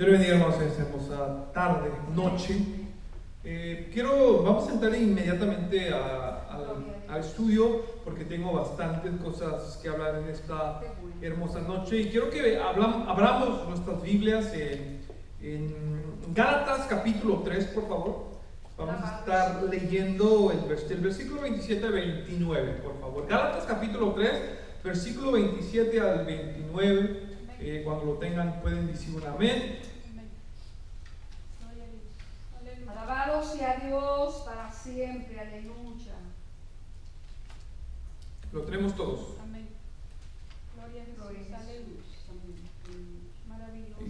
Dios bendiga, hermanos, en esta hermosa tarde, noche. Vamos a entrar inmediatamente al estudio, porque tengo bastantes cosas que hablar en esta hermosa noche. Y quiero que abramos nuestras Biblias en Gálatas capítulo 3, por favor. Vamos a estar leyendo el versículo 27 al 29, por favor. Gálatas capítulo 3, versículo 27 al 29. Cuando lo tengan pueden decir un amén. Alabado sea Dios para siempre, aleluya. Lo tenemos todos. Amén. Gloria a Dios, aleluya. Maravilloso.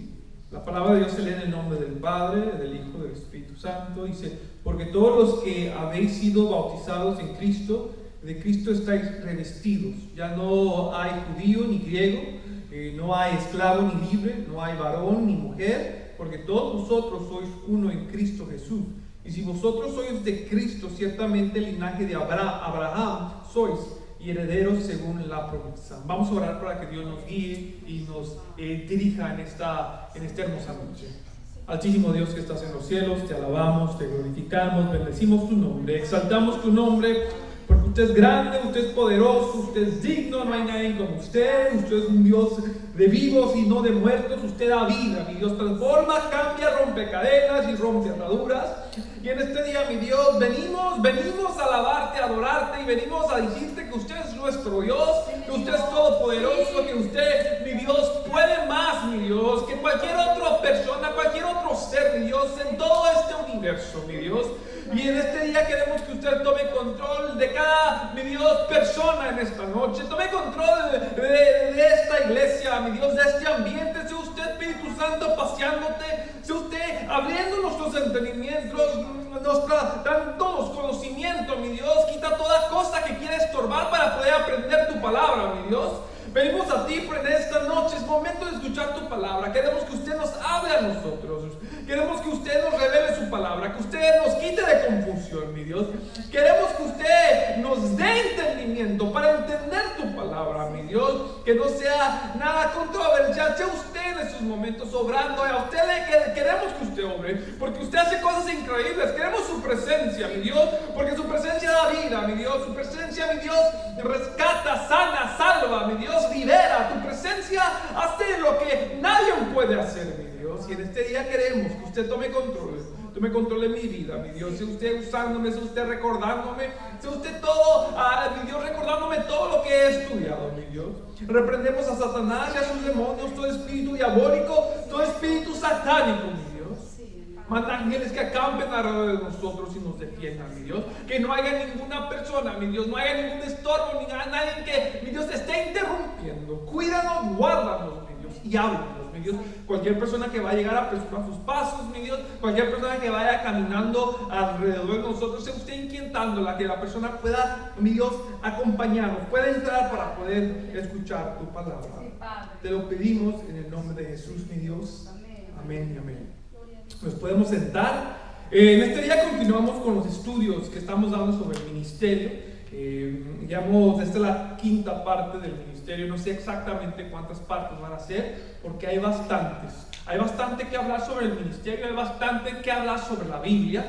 La palabra de Dios se lee en el nombre del Padre, del Hijo, del Espíritu Santo. Dice: porque todos los que habéis sido bautizados en Cristo, de Cristo estáis revestidos. Ya no hay judío ni griego, no hay esclavo ni libre, no hay varón ni mujer, porque todos vosotros sois uno en Cristo Jesús. Y si vosotros sois de Cristo, ciertamente el linaje de Abraham sois, y herederos según la promesa. Vamos a orar para que Dios nos guíe y nos dirija en esta hermosa noche. Altísimo Dios que estás en los cielos, te alabamos, te glorificamos, bendecimos tu nombre, exaltamos tu nombre, porque usted es grande, usted es poderoso, usted es digno, no hay nadie como usted es un Dios de vivos y no de muertos, usted da vida, mi Dios transforma, cambia, rompe cadenas y rompe ataduras. Y en este día, mi Dios, venimos a alabarte, a adorarte, y venimos a decirte que usted es nuestro Dios, que usted es todopoderoso, que usted, mi Dios, puede más, mi Dios, que cualquier otra persona, cualquier otro ser, mi Dios, en todo este universo, mi Dios. Y en este día queremos que usted tome control de cada, mi Dios, persona en esta noche. Tome control de esta iglesia, mi Dios, de este ambiente. Sea usted, Espíritu Santo, paseándote. Sea usted abriendo nuestros entendimientos, dándonos conocimiento, mi Dios. Quita toda cosa que quiera estorbar para poder aprender tu palabra, mi Dios. Venimos a ti, pero en esta noche es momento de escuchar tu palabra. Queremos que usted nos hable a nosotros. Queremos que usted nos revele su palabra, que usted nos quite de confusión, mi Dios. Queremos que usted nos dé entendimiento para entender tu palabra, mi Dios. Que no sea nada controversial, sea usted en estos momentos obrando. A usted queremos que usted obre, porque usted hace cosas increíbles. Queremos su presencia, mi Dios, porque su presencia da vida, mi Dios. Su presencia, mi Dios, rescata, sana, salva, mi Dios, libera. Tu presencia hace lo que nadie puede hacer, mi Dios. Y en este día queremos que usted tome control de mi vida, mi Dios. Sea usted usándome, sea usted recordándome, sea usted todo, mi Dios, recordándome todo lo que he estudiado, mi Dios. Reprendemos a Satanás y a sus demonios, todo espíritu diabólico, todo espíritu satánico, mi Dios. Manda ángeles que acampen alrededor de nosotros y nos defiendan, mi Dios. Que no haya ninguna persona, mi Dios, no haya ningún estorbo, ni nadie que, mi Dios, esté interrumpiendo. Cuídanos, guárdanos, mi Dios, y háblanos, mi Dios. Cualquier persona que va a llegar a apresurar sus pasos, mi Dios, cualquier persona que vaya caminando alrededor de nosotros, sea usted inquietándola, que la persona pueda, mi Dios, acompañarnos, pueda entrar para poder escuchar tu palabra. Te lo pedimos en el nombre de Jesús, mi Dios. Amén y amén. Nos podemos sentar. En este día continuamos con los estudios que estamos dando sobre el ministerio. Esta es la quinta parte del ministerio. No sé exactamente cuántas partes van a ser, porque hay bastantes. Hay bastante que hablar sobre el ministerio, hay bastante que hablar sobre la Biblia.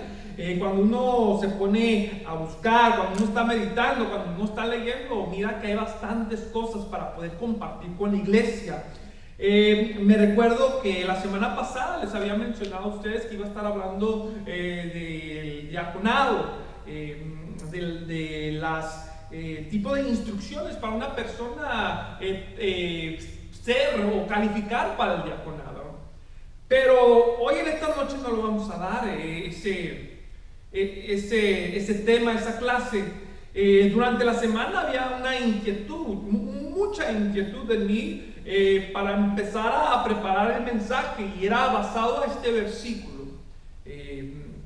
Cuando uno se pone a buscar, cuando uno está meditando, cuando uno está leyendo, mira que hay bastantes cosas para poder compartir con la iglesia. Me recuerdo que la semana pasada les había mencionado a ustedes que iba a estar hablando del diaconado, de las tipos de instrucciones para una persona ser o calificar para el diaconado. Pero hoy en esta noche no lo vamos a dar ese tema, esa clase. Durante la semana había una inquietud, mucha inquietud en mí para empezar a preparar el mensaje, y era basado a este versículo.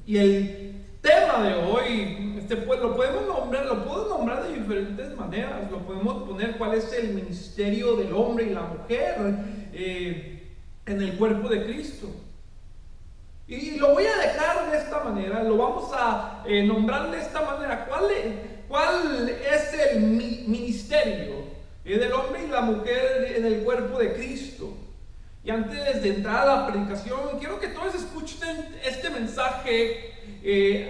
Y el tema de hoy, pues, lo puedo nombrar de diferentes maneras. Lo podemos poner cuál es el ministerio del hombre y la mujer en el cuerpo de Cristo. Y lo voy a dejar de esta manera, lo vamos a nombrar de esta manera. ¿Cuál es el ministerio del hombre y la mujer en el cuerpo de Cristo? Y antes de entrar a la predicación, quiero que todos escuchen este mensaje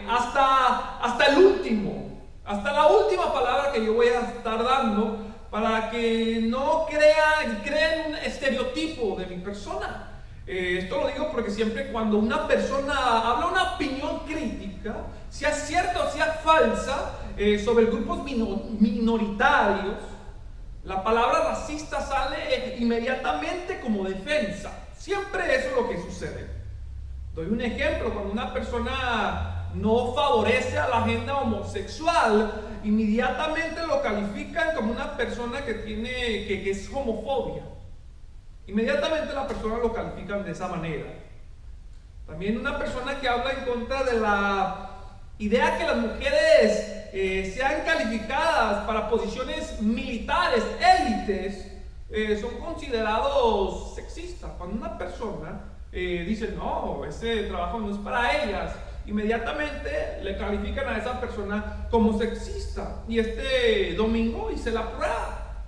hasta el último, hasta la última palabra que yo voy a estar dando, para que no creen un estereotipo de mi persona. Esto lo digo porque siempre cuando una persona habla una opinión crítica, sea cierta o sea falsa, sobre grupos minoritarios, la palabra racista sale inmediatamente como defensa. Siempre eso es lo que sucede. Doy un ejemplo: cuando una persona no favorece a la agenda homosexual, inmediatamente lo califican como una persona que es homofobia. Inmediatamente la persona lo califican de esa manera. También una persona que habla en contra de la idea que las mujeres sean calificadas para posiciones militares, élites, son considerados sexistas. Cuando una persona dice, no, ese trabajo no es para ellas, inmediatamente le califican a esa persona como sexista. Y este domingo hice la prueba.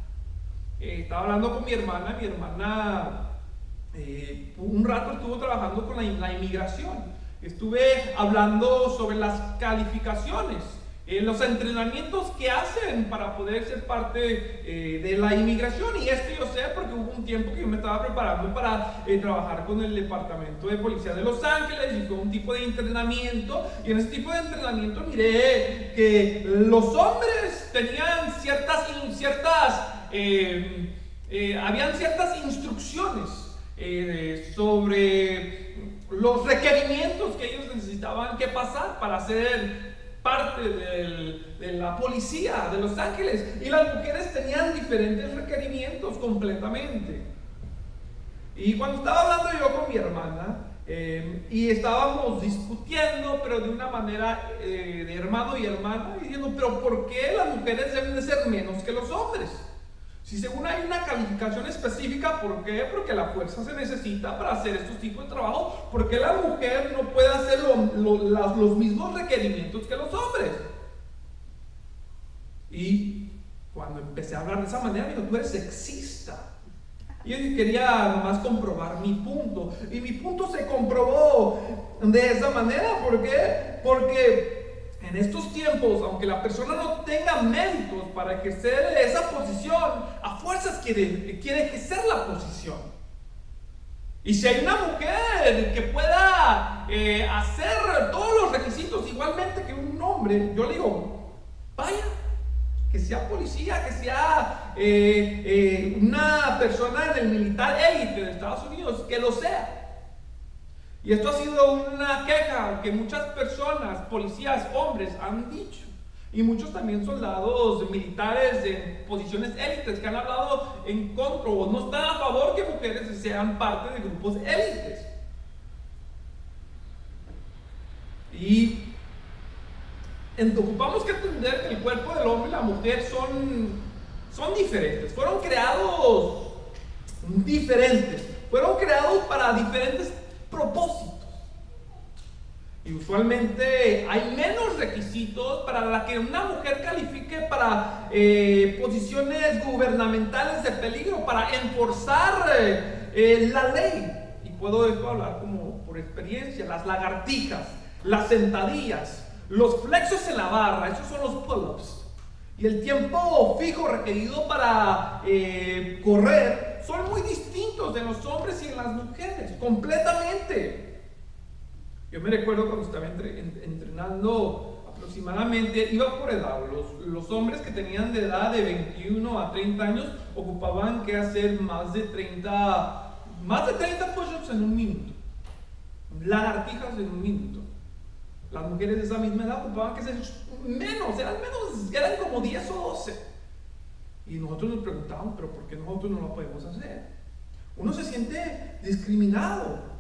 Estaba hablando con mi hermana un rato estuvo trabajando con la inmigración. Estuve hablando sobre las calificaciones, los entrenamientos que hacen para poder ser parte de la inmigración. Y esto yo sé porque hubo un tiempo que yo me estaba preparando para trabajar con el Departamento de Policía de Los Ángeles, y fue un tipo de entrenamiento. Y en ese tipo de entrenamiento miré que los hombres tenían habían ciertas instrucciones sobre los requerimientos que ellos necesitaban que pasar para ser parte de la policía de Los Ángeles, y las mujeres tenían diferentes requerimientos completamente. Y cuando estaba hablando yo con mi hermana y estábamos discutiendo, pero de una manera de hermano y hermana, diciendo, pero ¿por qué las mujeres deben de ser menos que los hombres? Si según hay una calificación específica, ¿por qué? Porque la fuerza se necesita para hacer estos tipos de trabajo. ¿Por qué la mujer no puede hacer los mismos requerimientos que los hombres? Y cuando empecé a hablar de esa manera, me dijo, tú eres sexista. Y yo quería nomás comprobar mi punto. Y mi punto se comprobó de esa manera. ¿Por qué? Porque en estos tiempos, aunque la persona no tenga méritos para ejercer esa posición, a fuerzas quiere ejercer la posición. Y si hay una mujer que pueda hacer todos los requisitos igualmente que un hombre, yo le digo, vaya, que sea policía, que sea una persona en el militar élite de Estados Unidos, que lo sea. Y esto ha sido una queja que muchas personas, policías, hombres, han dicho. Y muchos también soldados militares en posiciones élites que han hablado en contra o no están a favor que mujeres sean parte de grupos élites. Y ocupamos que entender que el cuerpo del hombre y la mujer son diferentes. Fueron creados diferentes. Fueron creados para diferentes propósitos. Y usualmente hay menos requisitos para la que una mujer califique para posiciones gubernamentales de peligro, para enforzar la ley. Y puedo esto hablar como por experiencia: las lagartijas, las sentadillas, los flexos en la barra, esos son los pull-ups. Y el tiempo fijo requerido para correr son muy distintos de los hombres y en las mujeres, completamente. Yo me recuerdo cuando estaba entrenando, aproximadamente, iba por edad. Los hombres que tenían de edad de 21 a 30 años ocupaban que hacer más de 30 push-ups en un minuto, lagartijas en un minuto. Las mujeres de esa misma edad ocupaban que hacer menos, eran como 10 o 12. Y nosotros nos preguntábamos, pero ¿por qué nosotros no lo podemos hacer? Uno se siente discriminado.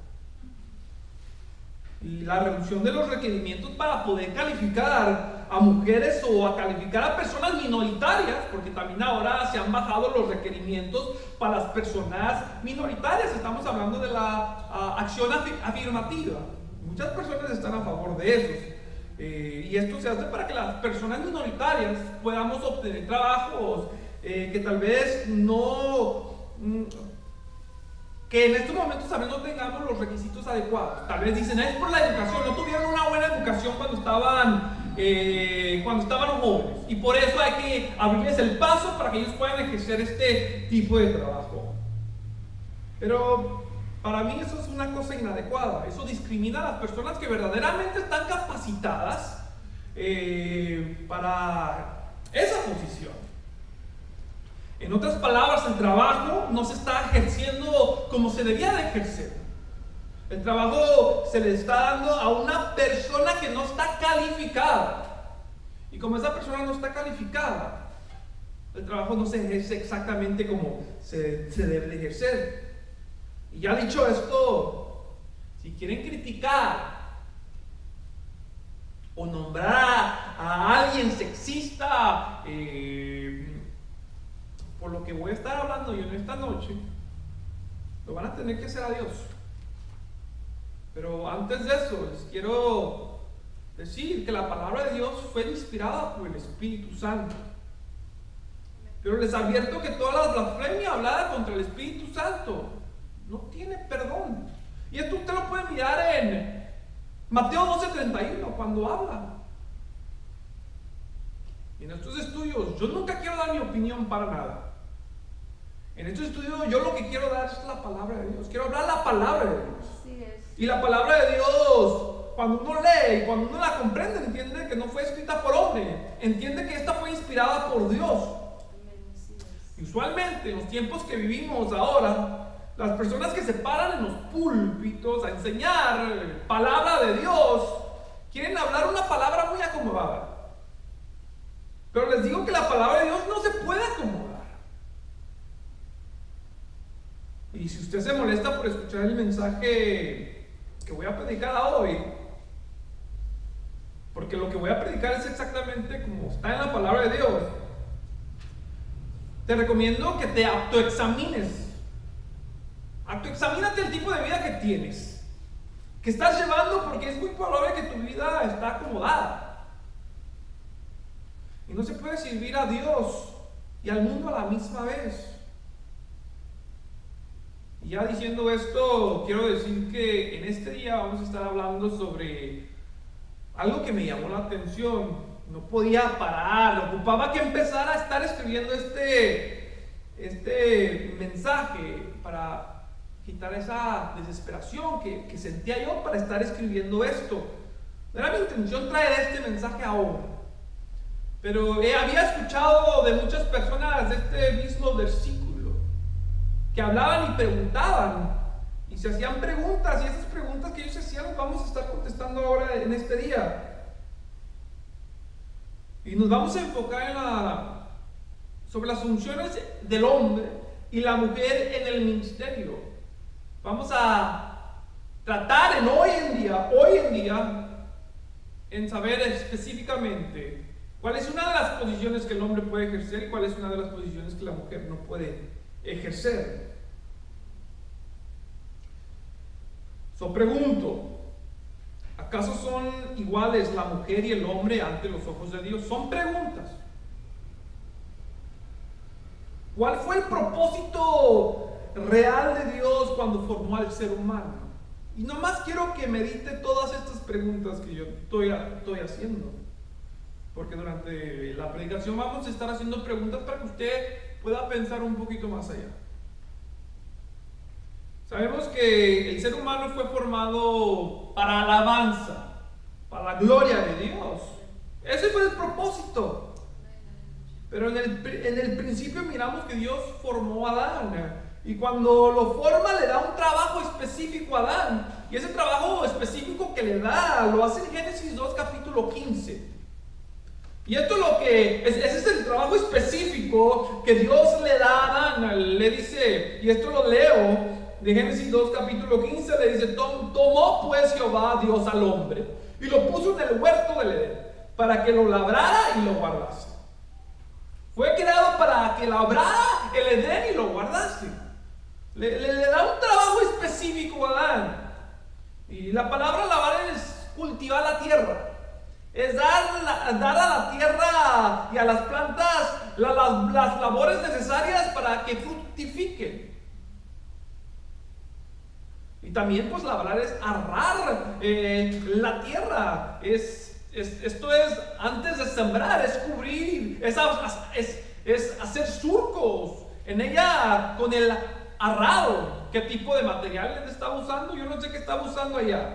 Y la reducción de los requerimientos para poder calificar a mujeres o a calificar a personas minoritarias, porque también ahora se han bajado los requerimientos para las personas minoritarias. Estamos hablando de la acción afirmativa. Muchas personas están a favor de eso. Y esto se hace para que las personas minoritarias podamos obtener trabajos que tal vez no que en estos momentos tal vez no tengamos los requisitos adecuados. Tal vez dicen, es por la educación, no tuvieron una buena educación cuando estaban jóvenes. Y por eso hay que abrirles el paso para que ellos puedan ejercer este tipo de trabajo. Pero para mí eso es una cosa inadecuada. Eso discrimina a las personas que verdaderamente están capacitadas para esa posición. En otras palabras, el trabajo no se está ejerciendo como se debía de ejercer. El trabajo se le está dando a una persona que no está calificada. Y como esa persona no está calificada, el trabajo no se ejerce exactamente como se debe de ejercer. Y ya dicho esto, si quieren criticar o nombrar a alguien sexista, por lo que voy a estar hablando yo en esta noche, lo van a tener que hacer a Dios. Pero antes de eso, les quiero decir que la palabra de Dios fue inspirada por el Espíritu Santo. Pero les advierto que toda la blasfemia hablada contra el Espíritu Santo no tiene perdón. Y esto usted lo puede mirar en Mateo 12:31 cuando habla. Y en estos estudios, yo nunca quiero dar mi opinión para nada. En estos estudios yo lo que quiero dar es la palabra de Dios. Quiero hablar la palabra de Dios. Así es. Y la palabra de Dios, cuando uno lee y cuando uno la comprende, entiende que no fue escrita por hombre. Entiende que esta fue inspirada por Dios. Y usualmente en los tiempos que vivimos ahora, las personas que se paran en los púlpitos a enseñar palabra de Dios quieren hablar una palabra muy acomodada. Pero les digo que la palabra de Dios no se puede acomodar. Y si usted se molesta por escuchar el mensaje que voy a predicar hoy, porque lo que voy a predicar es exactamente como está en la palabra de Dios, te recomiendo que te autoexamines. Autoexamínate el tipo de vida que tienes, que estás llevando, porque es muy probable que tu vida está acomodada. Y no se puede servir a Dios y al mundo a la misma vez. Y ya diciendo esto, quiero decir que en este día vamos a estar hablando sobre algo que me llamó la atención. No podía parar, ocupaba que empezara a estar escribiendo este mensaje para quitar esa desesperación que sentía yo para estar escribiendo esto. No era mi intención traer este mensaje ahora, pero había escuchado de muchas personas este mismo versículo, que hablaban y preguntaban, y se hacían preguntas, y esas preguntas que ellos hacían las vamos a estar contestando ahora en este día. Y nos vamos a enfocar sobre las funciones del hombre y la mujer en el ministerio. Vamos a tratar hoy en día, en saber específicamente cuál es una de las posiciones que el hombre puede ejercer y cuál es una de las posiciones que la mujer no puede ejercer. Pregunto, ¿acaso son iguales la mujer y el hombre ante los ojos de Dios? Son preguntas. ¿Cuál fue el propósito real de Dios cuando formó al ser humano? Y nomás quiero que medite todas estas preguntas que yo estoy haciendo, porque durante la predicación vamos a estar haciendo preguntas para que usted pueda pensar un poquito más allá. Sabemos que el ser humano fue formado para alabanza, para la gloria de Dios. Ese fue el propósito. Pero en el principio miramos que Dios formó a Adán. Y cuando lo forma le da un trabajo específico a Adán. Y ese trabajo específico que le da lo hace en Génesis 2 capítulo 15. Y esto es ese es el trabajo específico que Dios le da a Adán. Le dice, y esto lo leo de Génesis 2 capítulo 15, le dice: tomó pues Jehová Dios al hombre y lo puso en el huerto del Edén para que lo labrara y lo guardase. Fue creado para que labrara el Edén y lo guardase. Le da un trabajo específico a Adán. Y la palabra lavar es cultivar la tierra, es dar a la tierra y a las plantas las labores necesarias para que fructifiquen. Y también pues labrar es arar la tierra. Esto es antes de sembrar, es cubrir, es hacer surcos en ella con el arado. ¿Qué tipo de material le estaba usando? Yo no sé qué estaba usando allá.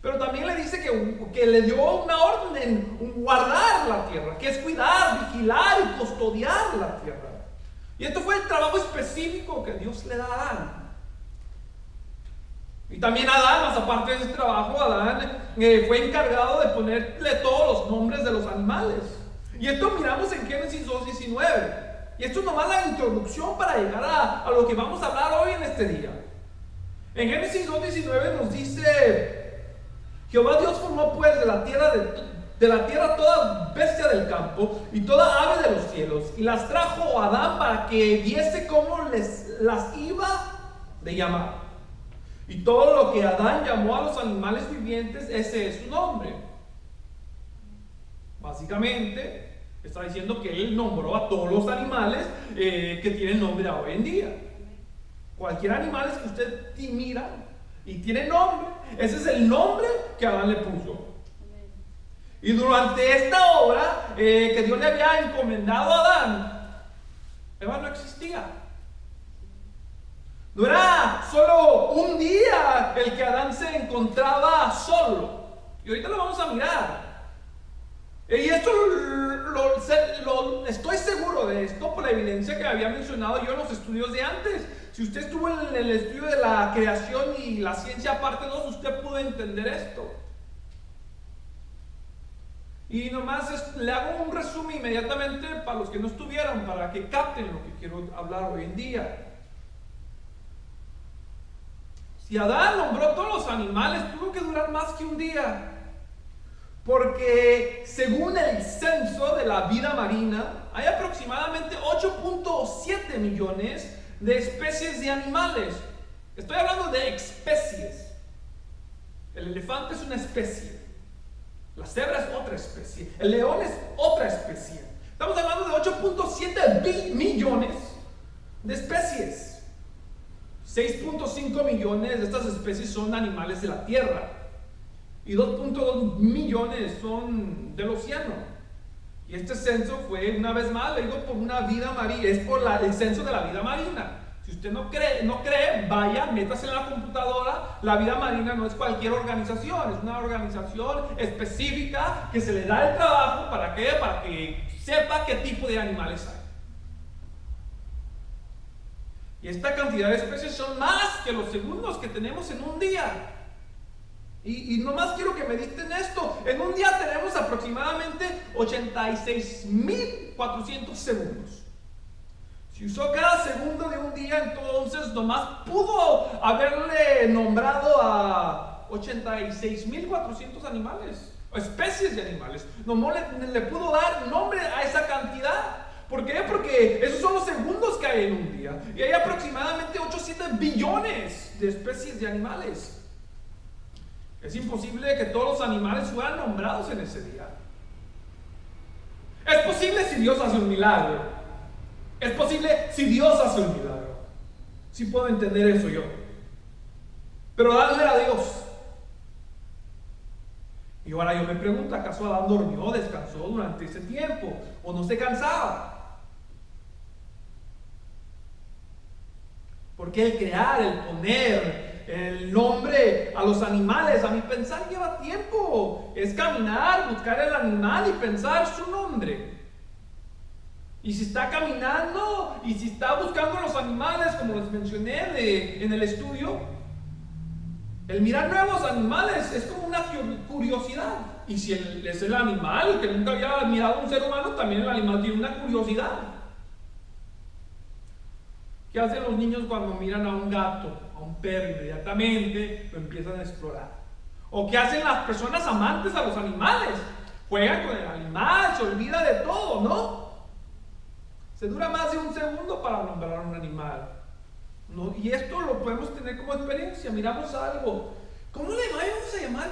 Pero también le dice que le dio una orden, guardar la tierra, que es cuidar, vigilar y custodiar la tierra. Y esto fue el trabajo específico que Dios le da a Adán. Y también Adán, más aparte de ese trabajo, Adán fue encargado de ponerle todos los nombres de los animales. Y esto miramos en Génesis 2:19. Y esto es nomás la introducción para llegar a lo que vamos a hablar hoy en este día. En Génesis 2:19 nos dice: Jehová Dios formó pues de la tierra toda bestia del campo y toda ave de los cielos, y las trajo a Adán para que viese cómo las iba de llamar. Y todo lo que Adán llamó a los animales vivientes, ese es su nombre. Básicamente está diciendo que él nombró a todos los animales que tienen nombre hoy en día. Cualquier animal que usted mira y tiene nombre, ese es el nombre que Adán le puso. Y durante esta obra que Dios le había encomendado a Adán, Eva no existía. No era solo un día el que Adán se encontraba solo. Y ahorita lo vamos a mirar. Y esto estoy seguro de esto por la evidencia que había mencionado yo en los estudios de antes. Si usted estuvo en el estudio de la creación y la ciencia parte 2, usted pudo entender esto. Y nomás le hago un resumen inmediatamente para los que no estuvieron, para que capten lo que quiero hablar hoy en día. Si Adán nombró todos los animales, tuvo que durar más que un día. Porque según el censo de la vida marina, hay aproximadamente 8.7 millones de especies de animales. Estoy hablando de especies. El elefante es una especie. La cebra es otra especie. El león es otra especie. Estamos hablando de 8.7 millones de especies. 6.5 millones de estas especies son animales de la tierra. Y 2.2 millones son del océano. Y este censo fue, una vez más, le digo, por una vida marina. Es por el censo de la vida marina. Si usted no cree, vaya, métase en la computadora. La vida marina no es cualquier organización, es una organización específica que se le da el trabajo, ¿para qué? Para que sepa qué tipo de animales hay. Y esta cantidad de especies son más que los segundos que tenemos en un día. Y nomás quiero que mediten esto. En un día tenemos aproximadamente 86.400 segundos. Si usó cada segundo de un día, entonces nomás pudo haberle nombrado a 86.400 animales, o especies de animales. Nomás le pudo dar nombre a esa cantidad. ¿Por qué? Porque esos son los segundos que hay en un día. Y hay aproximadamente 800 billones de especies de animales. Es imposible que todos los animales fueran nombrados en ese día. Es posible si Dios hace un milagro. Es posible si Dios hace un milagro. Sí puedo entender eso yo. Pero darle a Dios. Y ahora yo me pregunto, ¿acaso Adán durmió, descansó durante ese tiempo? ¿O no se cansaba? Porque el crear, el poner el nombre a los animales, a mi pensar, lleva tiempo. Es caminar, buscar el animal y pensar su nombre. Y si está caminando y si está buscando los animales, como les mencioné en el estudio, el mirar nuevos animales es como una curiosidad. Y si es el animal que nunca había mirado a un ser humano, también el animal tiene una curiosidad. ¿Qué hacen los niños cuando miran a un gato, a un perro? Inmediatamente lo empiezan a explorar. ¿O qué hacen las personas amantes a los animales? Juegan con el animal, se olvida de todo, ¿no? Se dura más de un segundo para nombrar a un animal, ¿no? Y esto lo podemos tener como experiencia. Miramos algo. ¿Cómo le vamos a llamar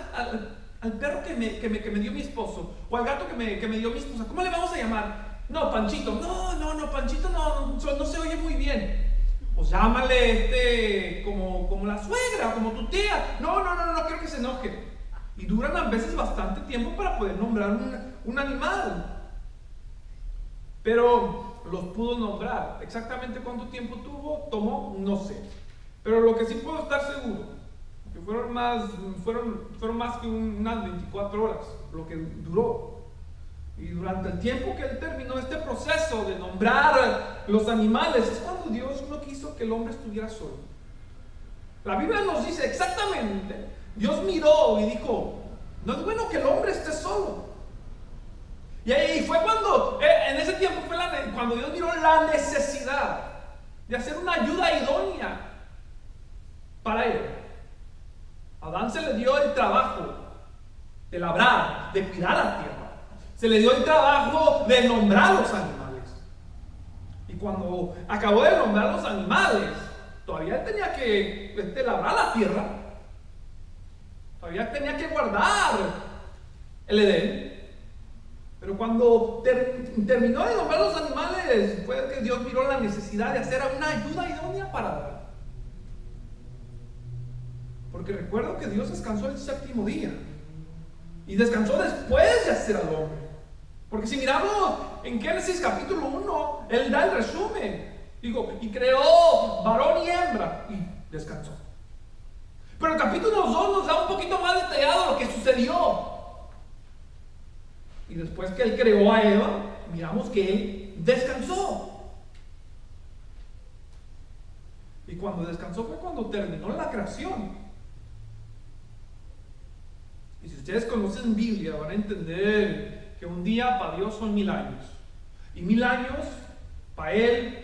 al perro que me dio mi esposo? O al gato que me dio mi esposa. ¿Cómo le vamos a llamar? No, Panchito. No, Panchito no se oye muy bien. pues llámale como la suegra, como tu tía. No quiero que se enoje. Y duran a veces bastante tiempo para poder nombrar un animal. Pero los pudo nombrar. Exactamente cuánto tiempo tomó, no sé. Pero lo que sí puedo estar seguro, que fueron más que unas 24 horas, lo que duró. Y durante el tiempo que él terminó este proceso de nombrar los animales, es cuando Dios no quiso que el hombre estuviera solo. La Biblia nos dice exactamente, Dios miró y dijo, no es bueno que el hombre esté solo. Y ahí fue cuando, en ese tiempo fue cuando Dios miró la necesidad de hacer una ayuda idónea para él. A Adán se le dio el trabajo de labrar, de cuidar la tierra. Se le dio el trabajo de nombrar los animales. Y cuando acabó de nombrar los animales, todavía él tenía que labrar la tierra. Todavía tenía que guardar el Edén. Pero cuando terminó de nombrar los animales, fue que Dios miró la necesidad de hacer una ayuda idónea para Adán. Porque recuerdo que Dios descansó el séptimo día. Y descansó después de hacer al hombre. Porque si miramos en Génesis capítulo 1, Él da el resumen. Digo, y creó varón y hembra y descansó. Pero el capítulo 2 nos da un poquito más detallado lo que sucedió. Y después que Él creó a Eva, miramos que Él descansó. Y cuando descansó fue cuando terminó la creación. Y si ustedes conocen Biblia, van a entender que un día para Dios son 1000 años. Y 1000 años para Él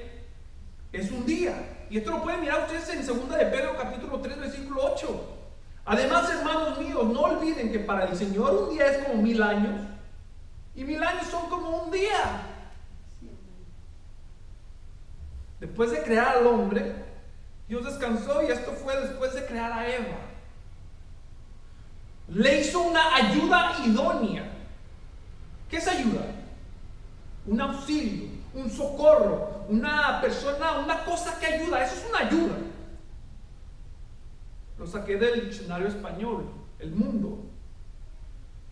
es un día. Y esto lo pueden mirar ustedes en 2 de Pedro capítulo 3 versículo 8. Además, hermanos míos, no olviden que para el Señor un día es como 1000 años. Y 1000 años son como un día. Después de crear al hombre, Dios descansó, y esto fue después de crear a Eva. Le hizo una ayuda idónea. ¿Qué es ayuda? Un auxilio, un socorro, una persona, una cosa que ayuda. Eso es una ayuda. Lo saqué del diccionario español, El Mundo.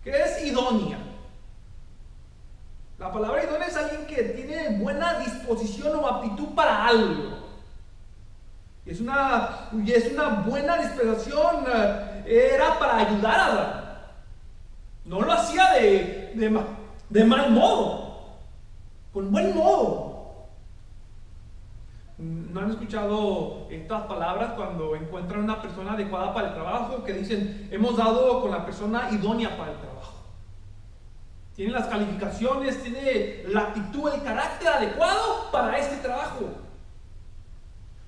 ¿Qué es idónea? La palabra idónea es alguien que tiene buena disposición o aptitud para algo. Y es una buena disposición. Era para ayudar a Adán. No lo hacía de mal modo, con buen modo. ¿No han escuchado estas palabras cuando encuentran una persona adecuada para el trabajo? Que dicen, hemos dado con la persona idónea para el trabajo. Tiene las calificaciones, tiene la actitud, el carácter adecuado para este trabajo.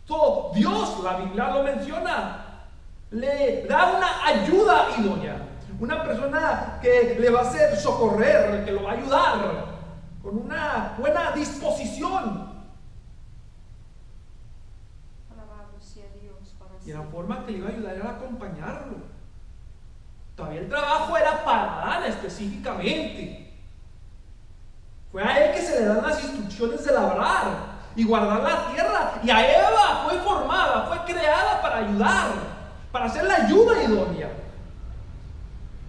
Todo Dios, la Biblia lo menciona, le da una ayuda idónea. Una persona que le va a hacer socorrer, que lo va a ayudar con una buena disposición. Alabado sea Dios para Y la forma que le iba a ayudar era acompañarlo. Todavía el trabajo era para Adán específicamente. Fue a él que se le dan las instrucciones de labrar y guardar la tierra. Y a Eva fue formada, fue creada para ayudar, para hacer la ayuda idónea.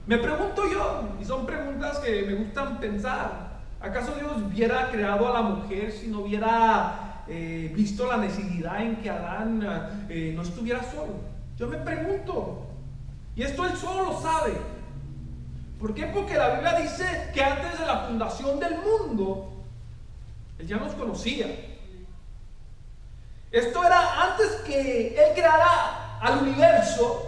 Me pregunto yo, y son preguntas que me gustan pensar, ¿acaso Dios hubiera creado a la mujer si no hubiera visto la necesidad en que Adán no estuviera solo? Yo me pregunto, y esto él solo lo sabe. ¿Por qué? Porque la Biblia dice que antes de la fundación del mundo, Él ya nos conocía. Esto era antes que Él creara al universo,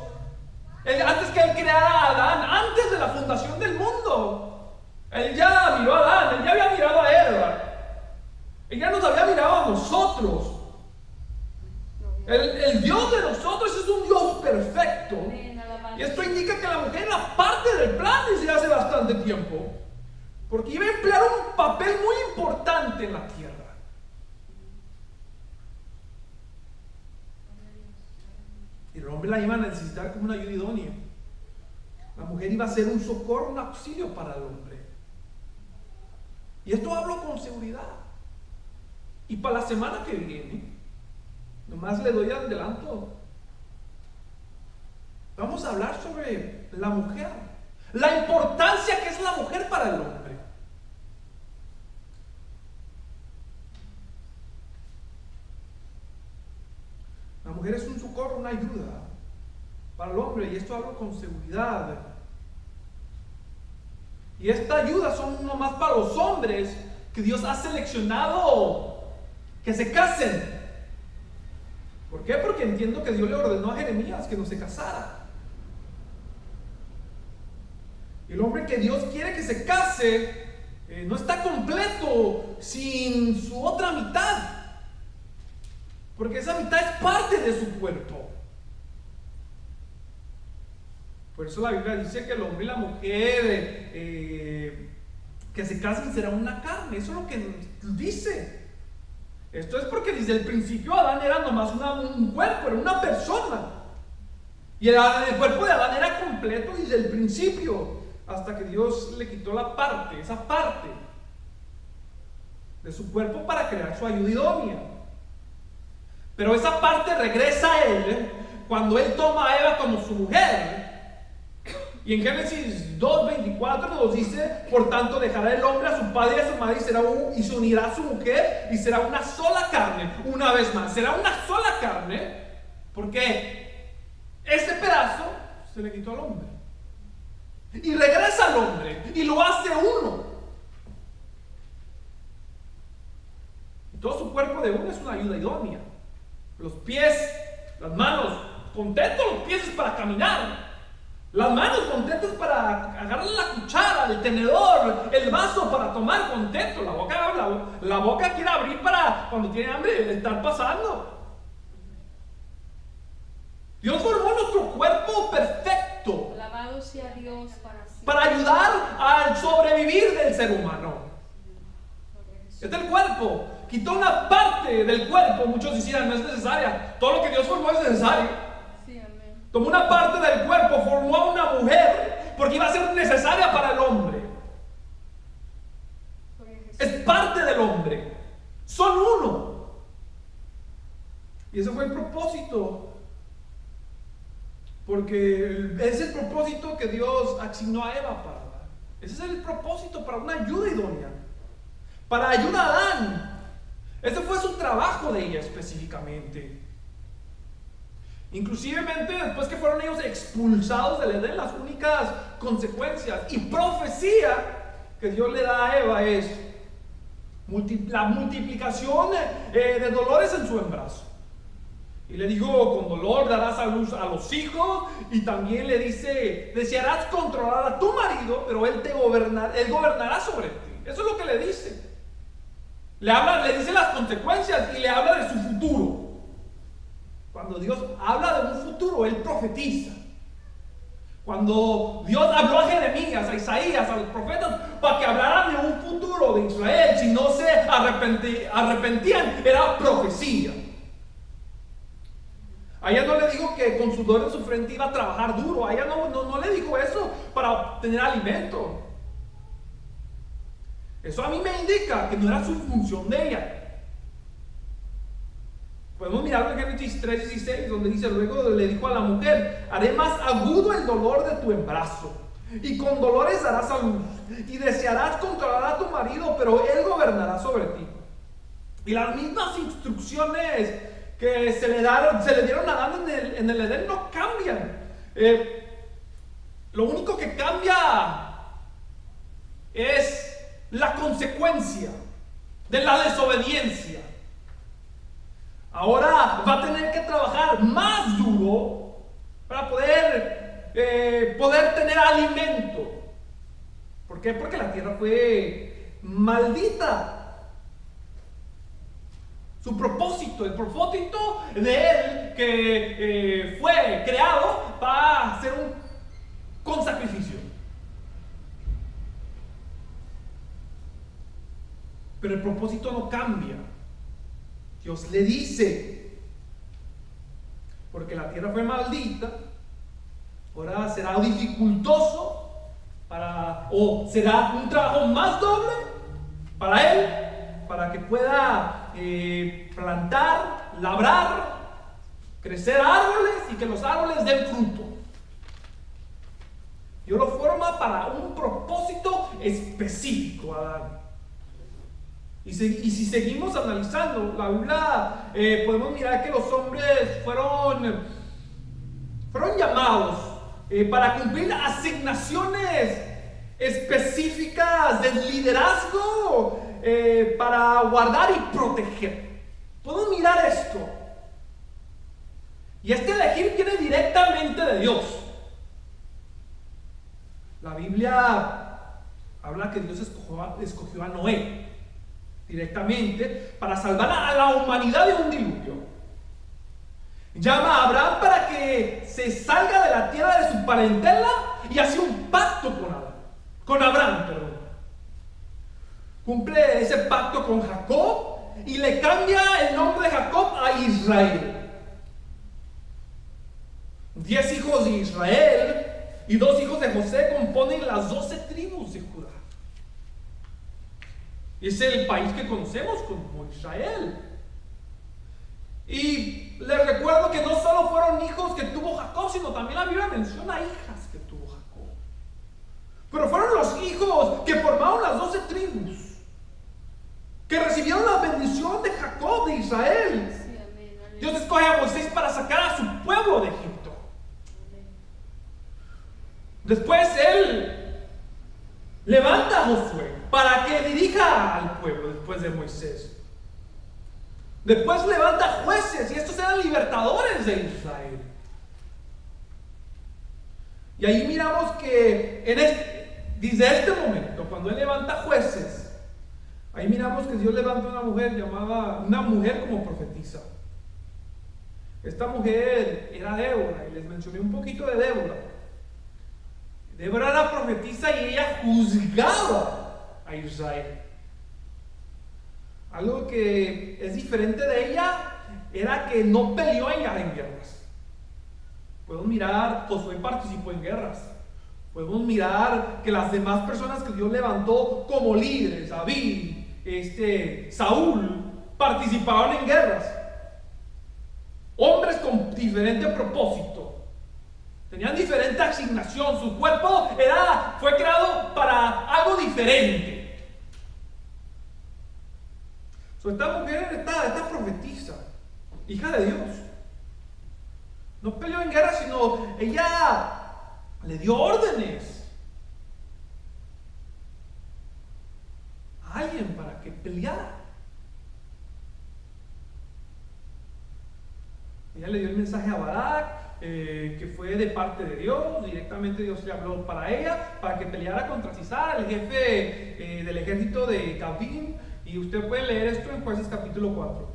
antes que Él creara a Adán, antes de la fundación del mundo. Él ya miró a Adán, Él ya había mirado a Eva, Él ya nos había mirado a nosotros. El Dios de nosotros es un Dios perfecto. Y esto indica que la mujer era parte del plan desde hace bastante tiempo, porque iba a emplear un papel muy importante en la tierra. Y el hombre la iba a necesitar como una ayuda idónea. La mujer iba a ser un socorro, un auxilio para el hombre. Y esto hablo con seguridad. Y para la semana que viene, Nomás le doy adelanto. Vamos a hablar sobre la mujer, la importancia que es la mujer para el hombre. La mujer es un socorro, una ayuda para el hombre, y esto hablo con seguridad. Y esta ayuda son nomás para los hombres que Dios ha seleccionado que se casen. ¿Por qué? Porque entiendo que Dios le ordenó a Jeremías que no se casara. Y el hombre que Dios quiere que se case no está completo sin su otra mitad, porque esa mitad es parte de su cuerpo. Por eso la Biblia dice que el hombre y la mujer que se casen serán una carne. Eso es lo que dice. Esto es porque desde el principio Adán era nomás un cuerpo, era una persona. Y el cuerpo de Adán era completo desde el principio, hasta que Dios le quitó esa parte de su cuerpo para crear su ayuda idónea. Pero esa parte regresa a él cuando él toma a Eva como su mujer. Y en Génesis 2:24 nos dice: por tanto dejará el hombre a su padre y a su madre y se unirá a su mujer y será una sola carne. Una vez más, será una sola carne, porque este pedazo se le quitó al hombre y regresa al hombre y lo hace uno. Y todo su cuerpo de uno es una ayuda idónea. Los pies, las manos, contentos los pies es para caminar. Las manos contentas para agarrar la cuchara, el tenedor, el vaso para tomar, contento. La boca quiere abrir para cuando tiene hambre de estar pasando. Dios formó nuestro cuerpo perfecto. Alabado sea Dios para siempre. Para ayudar al sobrevivir del ser humano. Es del cuerpo. Quitó una parte del cuerpo. Muchos decían no es necesaria. Todo lo que Dios formó es necesario. Tomó una parte del cuerpo, formó a una mujer porque iba a ser necesaria para el hombre. Es parte del hombre. Son uno. Y ese fue el propósito. Porque es el propósito que Dios asignó a Eva para dar. Ese es el propósito para una ayuda idónea. Para ayuda a Adán. Ese fue su trabajo de ella específicamente. Inclusivemente después que fueron ellos expulsados del Edén, las únicas consecuencias y profecía que Dios le da a Eva es la multiplicación de dolores en su embarazo. Y le dijo: con dolor darás a luz a los hijos. Y también le dice: desearás controlar a tu marido, pero él gobernará sobre ti. Eso es lo que le dice. Le dice las consecuencias y le habla de su futuro. Cuando Dios habla de un futuro, Él profetiza. Cuando Dios habló a Jeremías, a Isaías, a los profetas, para que hablaran de un futuro de Israel, si no se arrepentían, era profecía. A ella no le dijo que con sudor en su frente iba a trabajar duro. A ella no le dijo eso para obtener alimento. Eso a mí me indica que no era su función de ella. Podemos mirarlo en Génesis 3:16, donde dice: luego le dijo a la mujer: haré más agudo el dolor de tu embarazo, y con dolores darás a luz, y desearás controlar a tu marido, pero él gobernará sobre ti. Y las mismas instrucciones que se le dieron a Adán en el Edén no cambian. Lo único que cambia es la consecuencia de la desobediencia. Ahora va a tener que trabajar más duro para poder tener alimento. ¿Por qué? Porque la tierra fue maldita. Su propósito, el propósito de él que fue creado va a ser con sacrificio. Pero el propósito no cambia. Dios le dice: porque la tierra fue maldita, ahora será dificultoso o será un trabajo más doble para él, para que pueda plantar, labrar crecer árboles y que los árboles den fruto. Dios lo forma para un propósito específico, Adán. Y si seguimos analizando la Biblia, podemos mirar que los hombres fueron llamados para cumplir asignaciones específicas de liderazgo, para guardar y proteger. Podemos mirar esto. Y este elegir viene directamente de Dios. La Biblia habla que Dios escogió a Noé directamente para salvar a la humanidad de un diluvio. Llama a Abraham para que se salga de la tierra de su parentela y hace un pacto con Abraham. Cumple ese pacto con Jacob y le cambia el nombre de Jacob a Israel. 10 hijos de Israel y 2 hijos de José componen las 12 tribus de Judá. Es el país que conocemos como Israel. Y les recuerdo que no solo fueron hijos que tuvo Jacob, sino también la Biblia menciona hijas que tuvo Jacob. Pero fueron los hijos que formaron las 12 tribus, que recibieron la bendición de Jacob, de Israel. Sí, amén. Dios escoge a Moisés para sacar a su pueblo de Egipto. Después él levanta a Josué para que dirija al pueblo después de Moisés. Después levanta jueces, y estos eran libertadores de Israel. Y ahí miramos que desde este momento, cuando él levanta jueces, ahí miramos que Dios levanta una mujer como profetisa. Esta mujer era Débora, y les mencioné un poquito de Débora. Débora era profetisa y ella juzgaba a Israel. Algo que es diferente de ella era que no peleó en guerras. Podemos mirar, Josué participó en guerras. Podemos mirar que las demás personas que Dios levantó como líderes, David, Saúl, participaron en guerras. Hombres con diferente propósito. Tenían diferente asignación. Su cuerpo fue creado para algo diferente. Esta mujer, esta profetisa, hija de Dios, no peleó en guerra, sino ella le dio órdenes a alguien para que peleara. Ella le dio el mensaje a Barak, que fue de parte de Dios. Directamente Dios le habló para ella, para que peleara contra Sisara, el jefe del ejército de Gabim. Y usted puede leer esto en Jueces capítulo 4.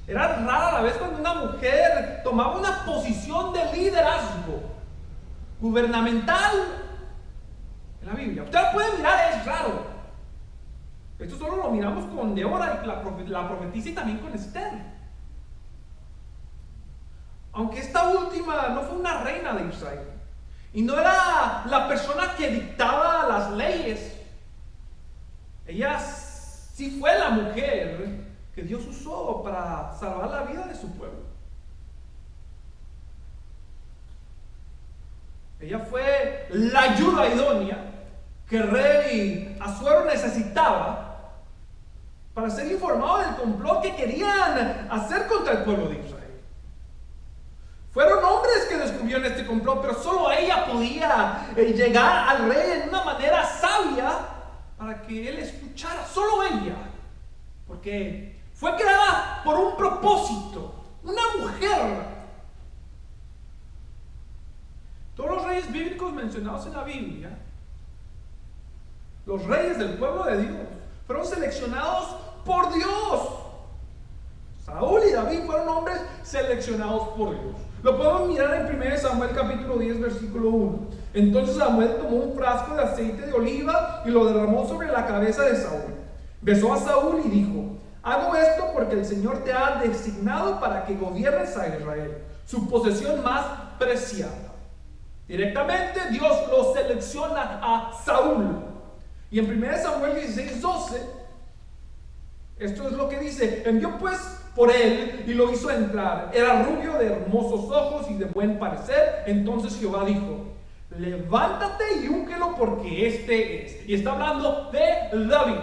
Era rara la vez cuando una mujer tomaba una posición de liderazgo gubernamental en la Biblia. Usted la puede mirar, es raro. Esto solo lo miramos con Débora, la profetisa, y también con Esther. Aunque esta última no fue una reina de Israel y no era la persona que dictaba las leyes, ella sí fue la mujer que Dios usó para salvar la vida de su pueblo. Ella fue la ayuda idónea que el rey Asuero necesitaba para ser informado del complot que querían hacer contra el pueblo de Israel. Fueron hombres que descubrieron este complot, pero solo ella podía llegar al rey en una manera sabia para que él escuchara, solo ella, porque fue creada por un propósito, una mujer. Todos los reyes bíblicos mencionados en la Biblia, los reyes del pueblo de Dios, fueron seleccionados por Dios. Saúl y David fueron hombres seleccionados por Dios. Lo podemos mirar en 1 Samuel capítulo 10 versículo 1. Entonces Samuel tomó un frasco de aceite de oliva y lo derramó sobre la cabeza de Saúl. Besó a Saúl y dijo: hago esto porque el Señor te ha designado para que gobiernes a Israel, su posesión más preciada. Directamente Dios lo selecciona a Saúl. Y en 1 Samuel 16:12, esto es lo que dice: envió pues por él y lo hizo entrar. Era rubio, de hermosos ojos y de buen parecer. Entonces Jehová dijo: levántate y úngelo, porque este es. Y está hablando de David.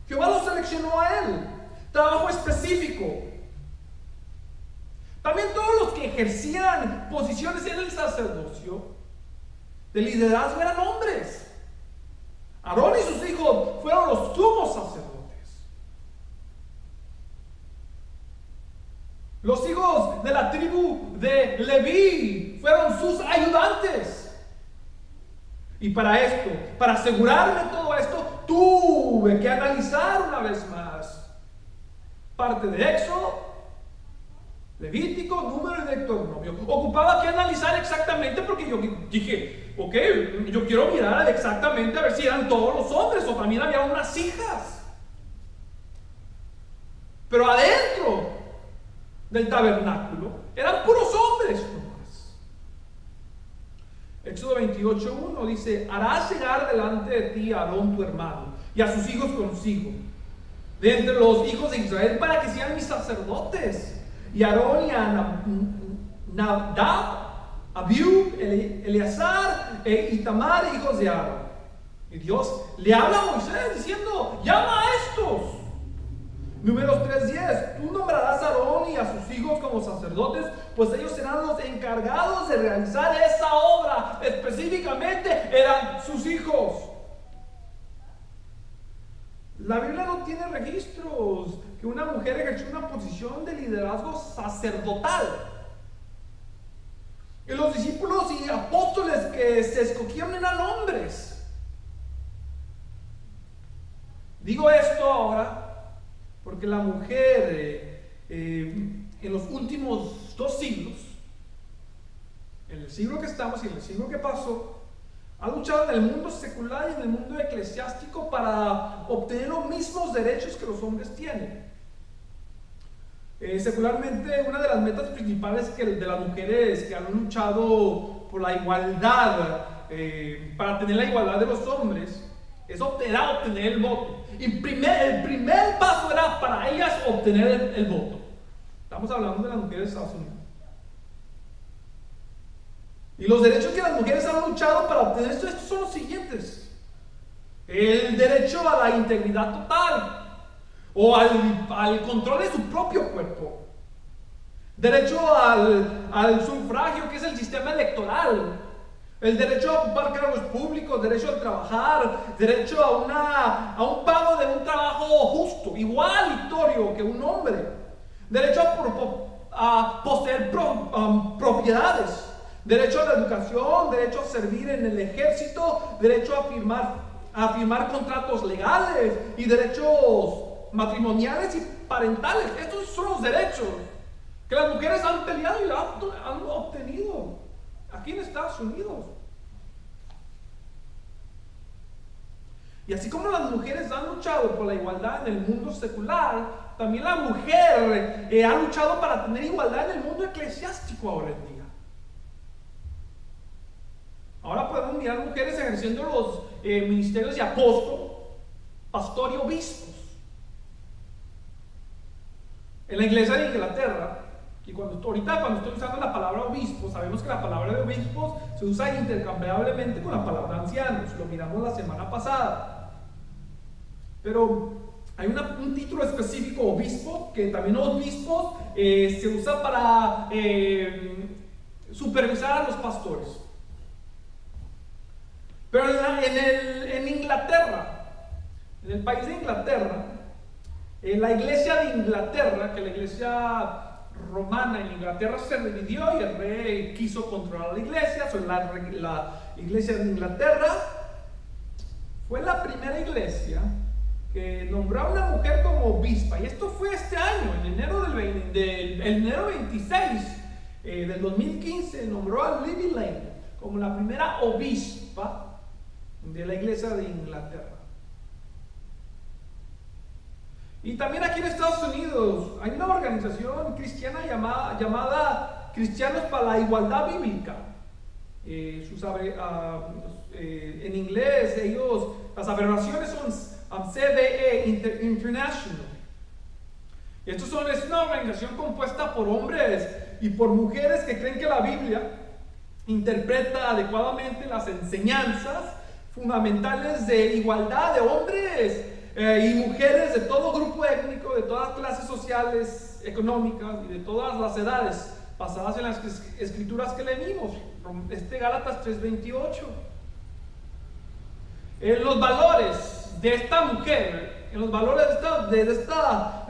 Jehová lo seleccionó a él. Trabajo específico. También todos los que ejercían posiciones en el sacerdocio de liderazgo eran hombres. Aarón y sus hijos fueron los sumos sacerdotes. Los hijos de la tribu de Leví fueron sus ayudantes. Y para esto, para asegurarme de todo esto, tuve que analizar una vez más parte de Éxodo, Levítico, Número y Deuteronomio. Ocupaba que analizar exactamente, porque yo dije, ok, yo quiero mirar exactamente a ver si eran todos los hombres o también había unas hijas. Pero adentro del tabernáculo eran puros hombres nomás. Éxodo 28:1 dice: harás llegar delante de ti a Aarón tu hermano y a sus hijos consigo, de entre los hijos de Israel, para que sean mis sacerdotes. Y Aarón y a Nadab, Abiú, Eleazar e Itamar, hijos de Aarón. Y Dios le habla a Moisés diciendo: llama a estos. Números 3:10: tú nombrarás a Aarón y a sus hijos como sacerdotes, pues ellos serán los encargados de realizar esa obra. Específicamente eran sus hijos. La Biblia no tiene registros que una mujer ejerció una posición de liderazgo sacerdotal. Y los discípulos y apóstoles que se escogieron eran hombres. Digo esto ahora porque la mujer en los últimos 2 siglos, en el siglo que estamos y en el siglo que pasó, ha luchado en el mundo secular y en el mundo eclesiástico para obtener los mismos derechos que los hombres tienen. Secularmente, una de las metas principales de las mujeres que han luchado por la igualdad, para tener la igualdad de los hombres, es obtener el voto. Y el primer paso era para ellas obtener el voto. Estamos hablando de las mujeres de Estados Unidos. Y los derechos que las mujeres han luchado para obtener estos son los siguientes: el derecho a la integridad total o al control de su propio cuerpo, derecho al sufragio, que es el sistema electoral, el derecho a ocupar cargos públicos, derecho a trabajar, derecho a un pago de un trabajo justo, igualitario que un hombre, derecho a poseer propiedades, derecho a la educación, derecho a servir en el ejército, derecho a firmar contratos legales y derechos matrimoniales y parentales. Estos son los derechos que las mujeres han peleado y han obtenido aquí en Estados Unidos. Y así como las mujeres han luchado por la igualdad en el mundo secular, también la mujer ha luchado para tener igualdad en el mundo eclesiástico ahora en día. Ahora podemos mirar mujeres ejerciendo los ministerios de apóstol, pastor y obispos. En la iglesia de Inglaterra, y ahorita cuando estoy usando la palabra obispo, sabemos que la palabra de obispos se usa intercambiablemente con la palabra ancianos. Lo miramos la semana pasada. Pero hay un título específico, obispo, que también obispos se usa para supervisar a los pastores. Pero en Inglaterra, en el país de Inglaterra, la iglesia de Inglaterra, que la iglesia romana en Inglaterra se dividió y el rey quiso controlar la iglesia. La iglesia de Inglaterra fue la primera iglesia que nombró a una mujer como obispa, y esto fue este año, en enero enero 26 del 2015, nombró a Libby Lane como la primera obispa de la iglesia de Inglaterra. Y también aquí en Estados Unidos hay una organización cristiana llamada Cristianos para la Igualdad Bíblica. En inglés, las abreviaciones son CBE International. Es una organización compuesta por hombres y por mujeres que creen que la Biblia interpreta adecuadamente las enseñanzas fundamentales de igualdad de hombres y mujeres de todo grupo étnico, de todas clases sociales, económicas y de todas las edades, basadas en las escrituras que leímos, Gálatas 3:28. En los valores de esta mujer, en los valores de esta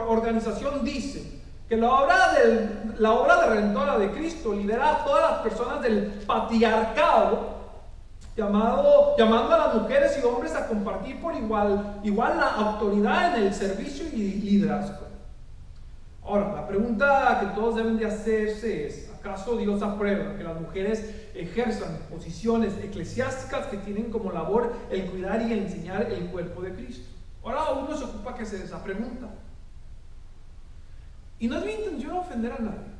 organización dice que la obra redentora de Cristo libera a todas las personas del patriarcado, llamando a las mujeres y hombres a compartir por igual la autoridad en el servicio y liderazgo. Ahora, la pregunta que todos deben de hacerse es: ¿acaso Dios aprueba que las mujeres ejerzan posiciones eclesiásticas que tienen como labor el cuidar y el enseñar el cuerpo de Cristo? Ahora uno se ocupa que hacer esa pregunta. Y no es mi intención ofender a nadie.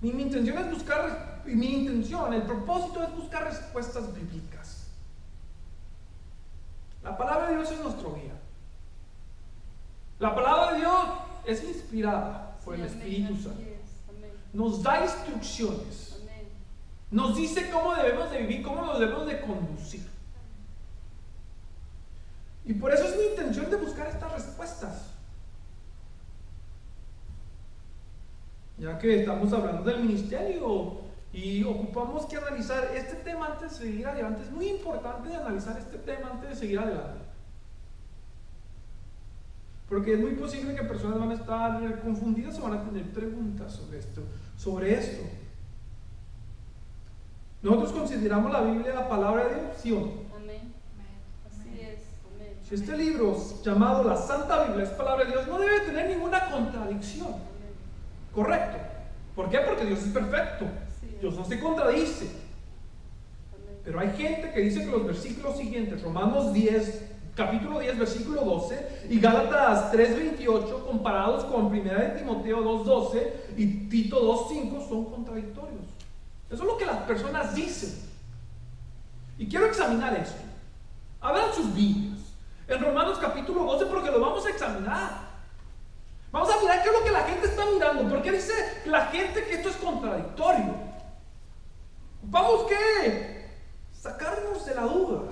Mi intención es buscar, el propósito es buscar respuestas bíblicas. La palabra de Dios es nuestro guía. La palabra de Dios es inspirada por el Espíritu Santo. Nos da instrucciones. Nos dice cómo debemos de vivir, cómo nos debemos de conducir. Y por eso es mi intención de buscar estas respuestas. Ya que estamos hablando del ministerio y ocupamos que analizar este tema antes de seguir adelante. Es muy importante analizar este tema antes de seguir adelante. Porque es muy posible que personas van a estar confundidas o van a tener preguntas sobre esto. ¿Nosotros consideramos la Biblia la palabra de Dios? ¿Sí o no? Amén. Así es. Amén. Si este libro llamado la Santa Biblia es palabra de Dios, no debe tener ninguna contradicción. Correcto. ¿Por qué? Porque Dios es perfecto. Dios no se contradice. Pero hay gente que dice que los versículos siguientes, Romanos 10, capítulo 10, versículo 12, y Gálatas 3:28, comparados con 1 de Timoteo 2:12 y Tito 2:5, son contradictorios. Eso es lo que las personas dicen. Y quiero examinar esto. Abran sus Biblias en Romanos capítulo 12, porque lo vamos a examinar. Vamos a mirar qué es lo que la gente está mirando. ¿Por qué dice la gente que esto es contradictorio? Vamos que sacarnos de la duda.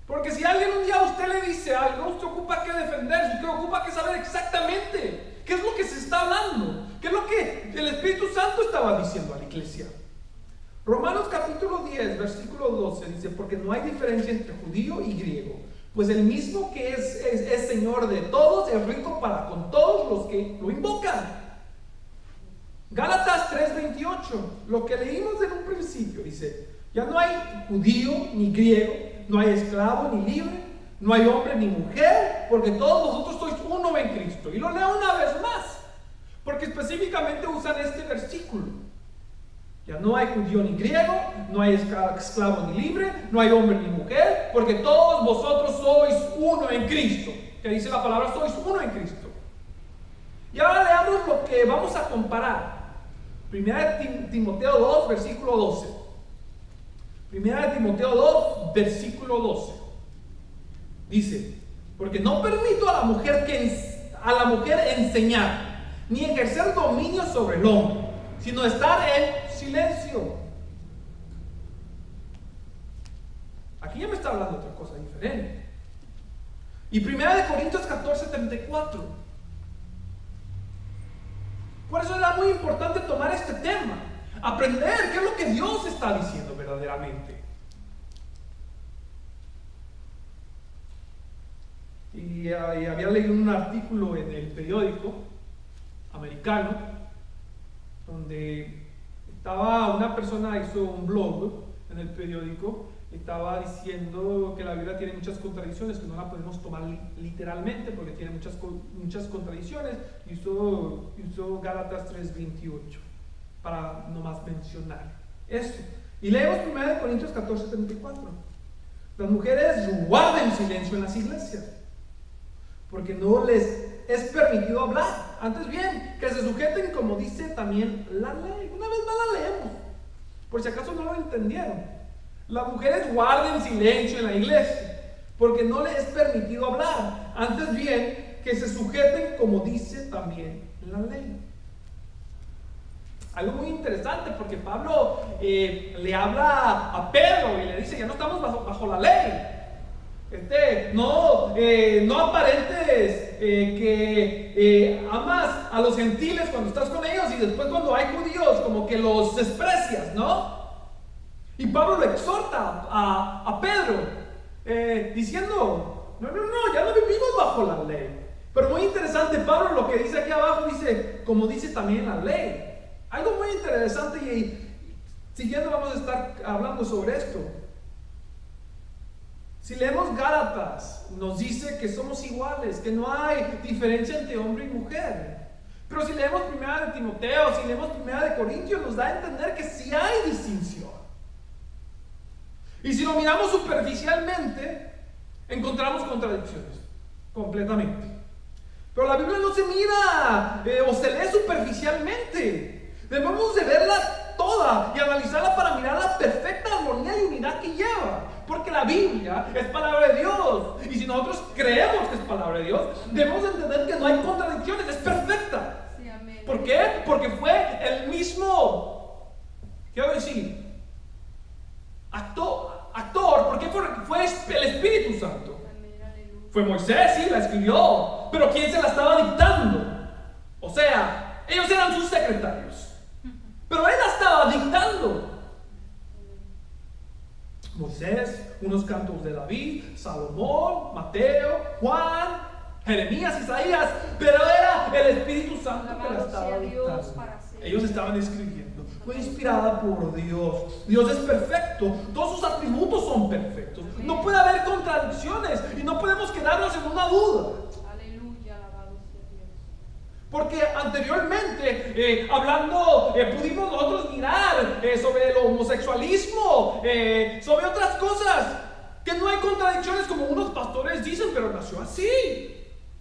Porque si alguien un día a usted le dice algo, usted ocupa que defenderse, usted ocupa que saber exactamente qué es lo que se está hablando, qué es lo que el Espíritu Santo estaba diciendo a la iglesia. Romanos capítulo 10, versículo 12 dice: porque no hay diferencia entre judío y griego, pues el mismo que es Señor de todos es rico para con todos los que lo invocan. Gálatas 3:28, lo que leímos en un principio, dice: ya no hay judío ni griego, no hay esclavo ni libre, no hay hombre ni mujer, porque todos vosotros sois uno en Cristo. Y lo leo una vez más, porque específicamente usan este versículo. Ya no hay judío ni griego, no hay esclavo ni libre, no hay hombre ni mujer, porque todos vosotros sois uno en Cristo. Que dice la palabra: sois uno en Cristo. Y ahora leamos lo que vamos a comparar. 1 de Timoteo 2, versículo 12. 1 de Timoteo 2, versículo 12. Dice: porque no permito a la mujer enseñar, ni ejercer dominio sobre el hombre, sino estar en silencio. Aquí ya me está hablando otra cosa diferente. Y 1 de Corintios 14:34. Por eso era muy importante tomar este tema, aprender qué es lo que Dios está diciendo verdaderamente. Y había leído un artículo en el periódico americano donde una persona hizo un blog en el periódico, estaba diciendo que la Biblia tiene muchas contradicciones, que no la podemos tomar literalmente porque tiene muchas contradicciones. Hizo Gálatas 3:28 para nomás mencionar esto. Y leemos 1 Corintios 14:34. Las mujeres guarden silencio en las iglesias, porque no les es permitido hablar. Antes bien, que se sujeten, como dice también la ley. Una vez más la leemos, por si acaso no lo entendieron. Las mujeres guarden silencio en la iglesia, porque no les es permitido hablar. Antes bien, que se sujeten como dice también la ley. Algo muy interesante, porque Pablo le habla a Pedro y le dice: ya no estamos bajo la ley. No aparentes que amas a los gentiles cuando estás con ellos y después cuando hay judíos como que los desprecias, ¿no? Y Pablo lo exhorta a Pedro diciendo: no, ya no vivimos bajo la ley. Pero muy interesante, Pablo lo que dice aquí abajo dice: como dice también la ley. Algo muy interesante, y siguiendo vamos a estar hablando sobre esto. Si leemos Gálatas, nos dice que somos iguales, que no hay diferencia entre hombre y mujer. Pero si leemos Primera de Timoteo, si leemos Primera de Corintios, nos da a entender que sí hay distinción. Y si lo miramos superficialmente, encontramos contradicciones, completamente. Pero la Biblia no se mira o se lee superficialmente. Debemos de verla toda y analizarla para mirar la perfecta armonía y unidad que lleva. Porque la Biblia es palabra de Dios. Y si nosotros creemos que es palabra de Dios, debemos entender que no hay contradicciones, es perfecta. Sí, amén. ¿Por qué? Porque fue el mismo, quiero decir, actor. ¿Por qué? Porque fue el Espíritu Santo. Amén, aleluya. Fue Moisés, sí, la escribió. Pero ¿quién se la estaba dictando? O sea, ellos eran sus secretarios. Pero él la estaba dictando. Moisés, unos cantos de David, Salomón, Mateo, Juan, Jeremías, Isaías, pero era el Espíritu Santo que la estaba dictando. Ellos estaban escribiendo. Fue inspirada por Dios. Dios es perfecto. Todos sus atributos son perfectos. No puede haber contradicciones y no podemos quedarnos en una duda. Aleluya, alabado sea Dios. Porque anteriormente, hablando, pudimos nosotros mirar sobre el homosexualismo, sobre otras cosas, que no hay contradicciones como unos pastores dicen, pero nació así.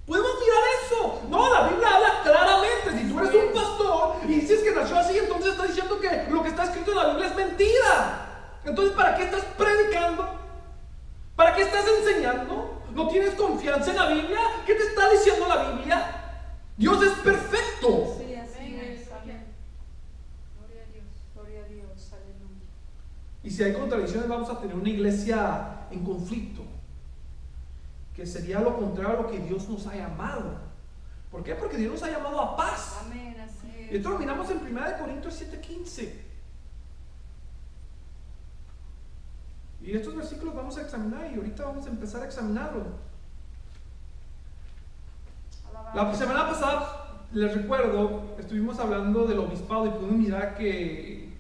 Podemos mirar eso. No, la Biblia habla claramente. Si tú eres un pastor y dices que nació así, entonces está diciendo que lo que está escrito en la Biblia es mentira. Entonces, ¿para qué estás predicando? ¿Para qué estás enseñando? ¿No tienes confianza en la Biblia? ¿Qué te está diciendo la Biblia? Dios es perfecto. Sí, así es. Amén. Gloria a Dios, gloria a Dios, aleluya. Y si hay contradicciones, vamos a tener una iglesia en conflicto, que sería lo contrario a lo que Dios nos ha llamado. ¿Por qué? Porque Dios nos ha llamado a paz. Amén, así es. Y esto lo miramos en 1 Corintios 7:15. Y estos versículos vamos a examinar, y ahorita vamos a empezar a examinarlo. La semana pasada, les recuerdo, estuvimos hablando del obispado y pudimos mirar que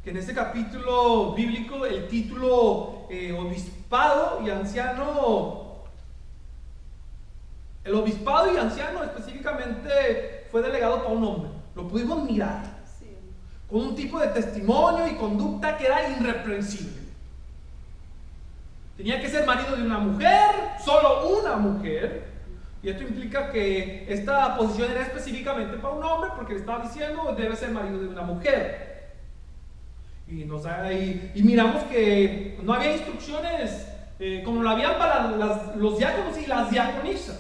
en este capítulo bíblico el título obispado y anciano, el obispado y anciano específicamente fue delegado para un hombre. Lo pudimos mirar Sí. con un tipo de testimonio y conducta que era irreprensible. Tenía que ser marido de una mujer, solo una mujer. Y esto implica que esta posición era específicamente para un hombre, porque le estaba diciendo debe ser marido de una mujer. Y miramos que no había instrucciones como lo habían para los diáconos y las diaconisas.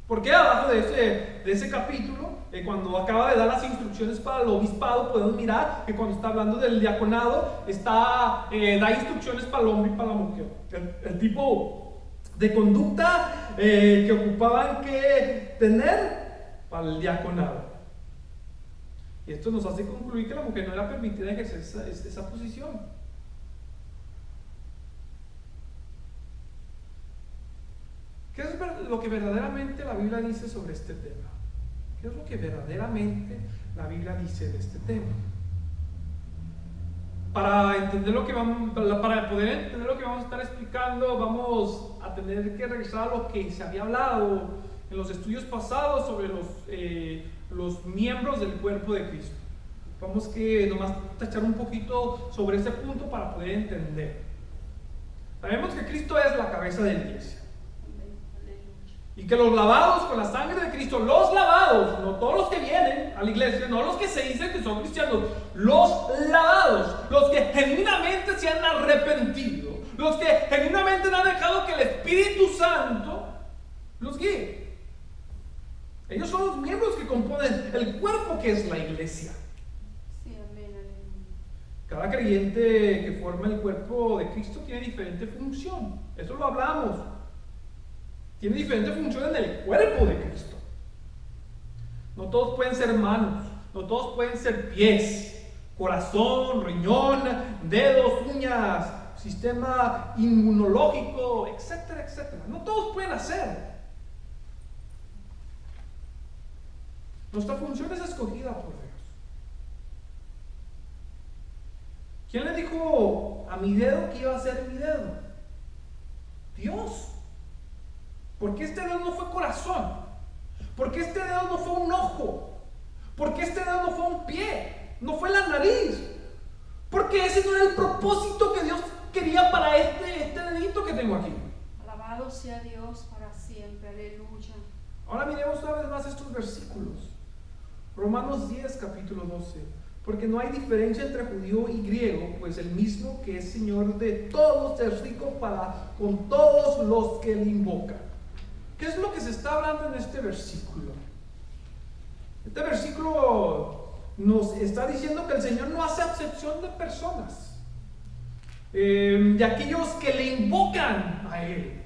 Porque abajo de ese capítulo, cuando acaba de dar las instrucciones para el obispado, podemos mirar que cuando está hablando del diaconado, da instrucciones para el hombre y para la mujer. El tipo de conducta que ocupaban que tener para el diaconado. Y esto nos hace concluir que la mujer no era permitida ejercer esa posición. ¿Qué es lo que verdaderamente la Biblia dice sobre este tema? ¿Qué es lo que verdaderamente la Biblia dice de este tema? Para entender para poder entender lo que vamos a estar explicando, vamos a tener que regresar a lo que se había hablado en los estudios pasados sobre los miembros del cuerpo de Cristo. Vamos que nomás tachar un poquito sobre ese punto para poder entender. Sabemos que Cristo es la cabeza de la iglesia. Y que los lavados con la sangre de Cristo, los lavados, no todos los que vienen a la iglesia, no los que se dicen que son cristianos, los lavados, los que genuinamente se han arrepentido, Los que genuinamente han dejado que el Espíritu Santo los guíe. Ellos son los miembros que componen el cuerpo que es la iglesia. Sí, amén, aleluya. Cada creyente que forma el cuerpo de Cristo tiene diferente función. Eso lo hablamos. Tiene diferente función en el cuerpo de Cristo. No todos pueden ser manos, no todos pueden ser pies, corazón, riñón, dedos, uñas, sistema inmunológico, etcétera, etcétera. No todos pueden hacer. Nuestra función es escogida por Dios. ¿Quién le dijo a mi dedo que iba a ser mi dedo? Dios. ¿Por qué este dedo no fue corazón? ¿Por qué este dedo no fue un ojo? ¿Por qué este dedo no fue un pie? ¿No fue la nariz? Porque ese no era el propósito que Dios quería para este dedito que tengo aquí. Alabado sea Dios para siempre, aleluya. Ahora miremos una vez más estos versículos. Romanos 10, capítulo 12. Porque no hay diferencia entre judío y griego, pues el mismo que es Señor de todos es rico para con todos los que le invocan. ¿Qué es lo que se está hablando en este versículo? Este versículo nos está diciendo que el Señor no hace acepción de personas, de aquellos que le invocan a Él.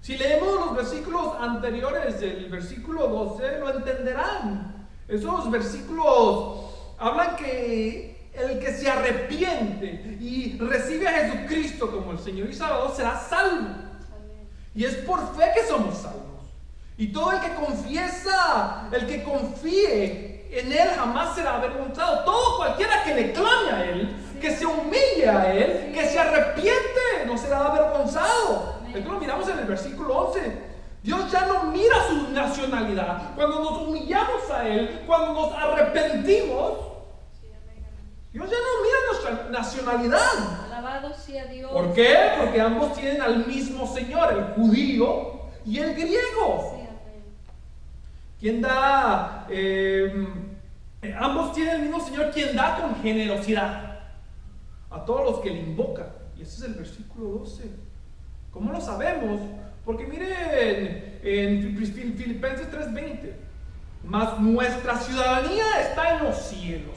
Si leemos los versículos anteriores del versículo 12, lo entenderán. Esos versículos hablan que el que se arrepiente y recibe a Jesucristo como el Señor y Salvador será salvo. Y es por fe que somos salvos. Y todo el que confiesa, el que confíe en Él jamás será avergonzado. Todo cualquiera que le clame a Él, que se humille a Él, que se arrepiente, no será avergonzado. Esto lo miramos en el versículo 11. Dios ya no mira su nacionalidad. Cuando nos humillamos a Él, cuando nos arrepentimos, Dios ya no mira nuestra nacionalidad. Alabado sea Dios. ¿Por qué? Porque ambos tienen al mismo Señor, el judío y el griego. Sí, amén. Quien da, ambos tienen el mismo Señor, quien da con generosidad a todos los que le invocan. Y ese es el versículo 12. ¿Cómo lo sabemos? Porque miren en Filipenses 3:20, mas nuestra ciudadanía está en los cielos,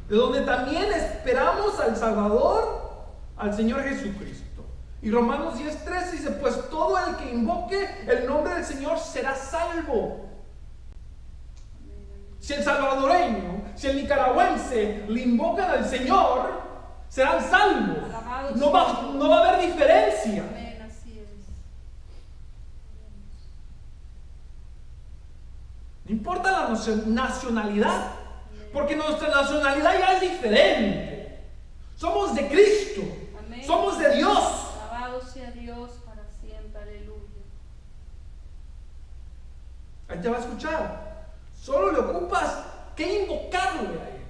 de donde también esperamos al Salvador, al Señor Jesucristo. Y Romanos 10:13 dice, pues todo el que invoque el nombre del Señor será salvo. Si el salvadoreño, si el nicaragüense le invocan al Señor, serán salvos. No va a haber diferencia. Amén, así es. No importa la nacionalidad, porque nuestra nacionalidad ya es diferente. Somos de Cristo. Amén. Somos de Dios. Alabado sea Dios para siempre, aleluya. Ahí te va a escuchar. Solo le ocupas que invocarle a Él.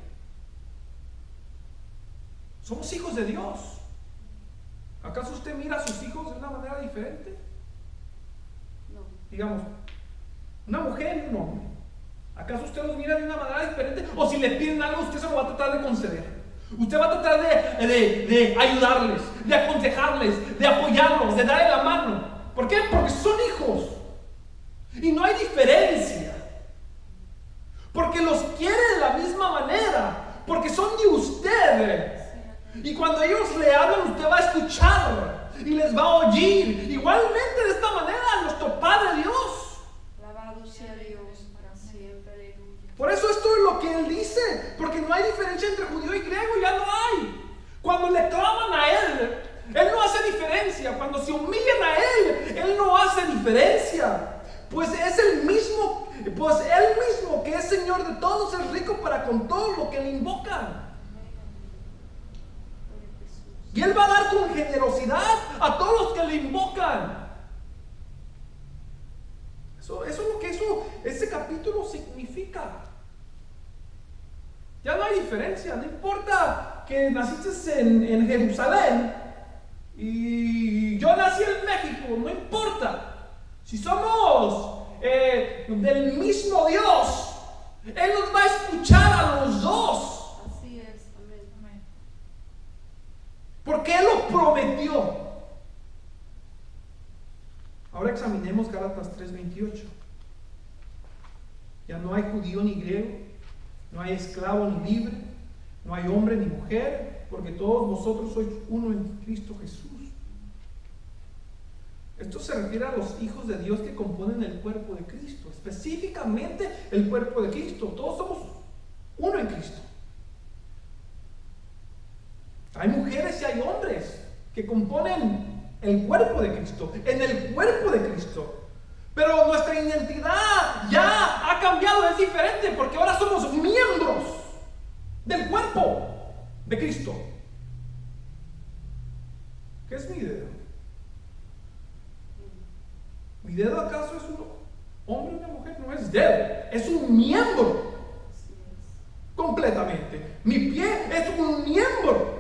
Somos hijos de Dios. ¿Acaso usted mira a sus hijos de una manera diferente? No. Digamos, una mujer y un hombre. ¿Acaso usted los mira de una manera diferente? O si le piden algo, usted se lo va a tratar de conceder. Usted va a tratar de ayudarles, de aconsejarles, de apoyarlos, de darle la mano. ¿Por qué? Porque son hijos. Y no hay diferencia. Porque los quiere de la misma manera. Porque son de usted. Y cuando ellos le hablan, usted va a escuchar y les va a oír. Igualmente de esta manera nuestro Padre Dios. Alabado sea Dios para siempre, aleluya. Por eso esto es lo que Él dice. Porque no hay diferencia entre judío y griego, ya no hay. Cuando le claman a Él, Él no hace diferencia. Cuando se humillan a Él no hace diferencia. Pues es el mismo, pues Él mismo que es Señor de todos es rico para con todo lo que le invocan. Y Él va a dar con generosidad a todos los que le invocan. Eso es lo que ese capítulo significa. Ya no hay diferencia. No importa que naciste en Jerusalén y yo nací en México. No importa. Si somos del mismo Dios, Él nos va a escuchar a los dos. Así es, amén. ¿Por qué? porque Él lo prometió. Ahora examinemos Gálatas 3:28. Ya no hay judío ni griego, no hay esclavo ni libre, no hay hombre ni mujer, porque todos vosotros sois uno en Cristo Jesús. Esto se refiere a los hijos de Dios que componen el cuerpo de Cristo, específicamente el cuerpo de Cristo. Todos somos uno en Cristo. Hay mujeres y hay hombres que componen el cuerpo de Cristo, en el cuerpo de Cristo. Pero nuestra identidad ya ha cambiado, es diferente, porque ahora somos miembros del cuerpo de Cristo. ¿Qué es mi dedo? ¿Mi dedo acaso es un hombre o una mujer? No es dedo, es un miembro. Completamente. Mi pie es un miembro.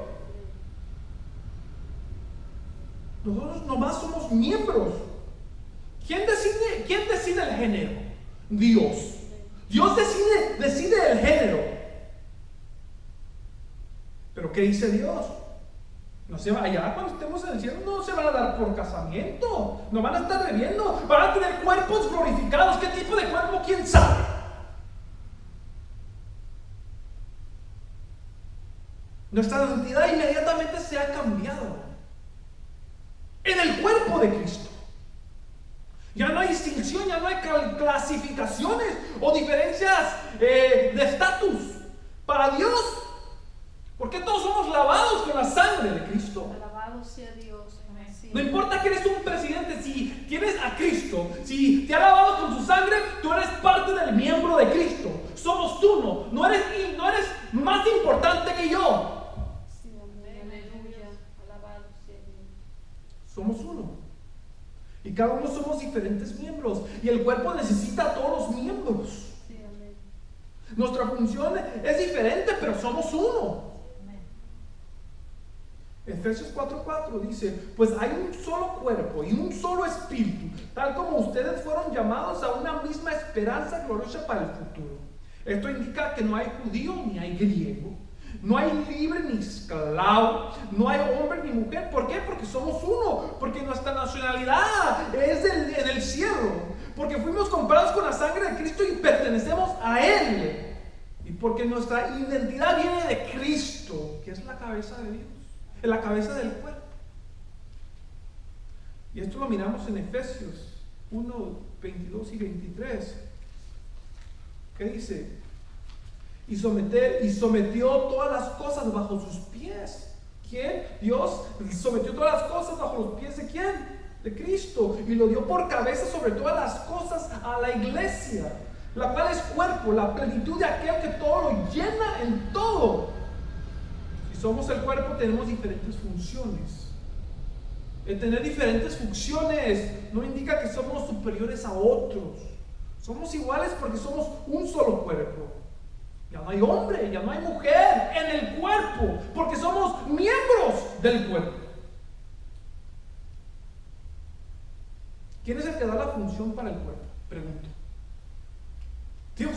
Nosotros nomás somos miembros. ¿Quién decide el género? Dios. Dios decide el género. ¿Pero qué dice Dios? No se va allá cuando estemos en el cielo, no se van a dar por casamiento, no van a estar bebiendo, van a tener cuerpos glorificados. ¿Qué tipo de cuerpo? ¿Quién sabe? Nuestra identidad inmediatamente se ha cambiado en el cuerpo de Cristo. Ya no hay distinción, ya no hay clasificaciones o diferencias de estatus para Dios. Porque todos somos lavados con la sangre de Cristo. Alabado sea Dios. No importa que eres un presidente, si tienes a Cristo, si te ha lavado con su sangre, tú eres parte del miembro de Cristo. Somos uno. No eres más importante que yo. Sí, aleluya. Alabado sea Dios. Somos uno. Y cada uno somos diferentes miembros. Y el cuerpo necesita a todos los miembros. Sí, amén. Nuestra función es diferente, pero somos uno. Efesios 4:4 dice: pues hay un solo cuerpo y un solo espíritu, tal como ustedes fueron llamados a una misma esperanza gloriosa para el futuro. Esto indica que no hay judío ni hay griego, no hay libre ni esclavo, no hay hombre ni mujer. ¿Por qué? Porque somos uno, porque nuestra nacionalidad es en el cielo, porque fuimos comprados con la sangre de Cristo y pertenecemos a Él, y porque nuestra identidad viene de Cristo, que es la cabeza de Dios, en la cabeza del cuerpo. Y esto lo miramos en Efesios 1:22 y 23. ¿Qué dice? Y sometió todas las cosas bajo sus pies. ¿Quién? Dios sometió todas las cosas bajo los pies de ¿quién? De Cristo. Y lo dio por cabeza sobre todas las cosas a la iglesia, la cual es cuerpo, la plenitud de aquel que todo lo llena en todo. Somos el cuerpo, tenemos diferentes funciones. El tener diferentes funciones no indica que somos superiores a otros. Somos iguales porque somos un solo cuerpo. Ya no hay hombre, ya no hay mujer en el cuerpo, porque somos miembros del cuerpo. ¿Quién es el que da la función para el cuerpo? Pregunto. Dios.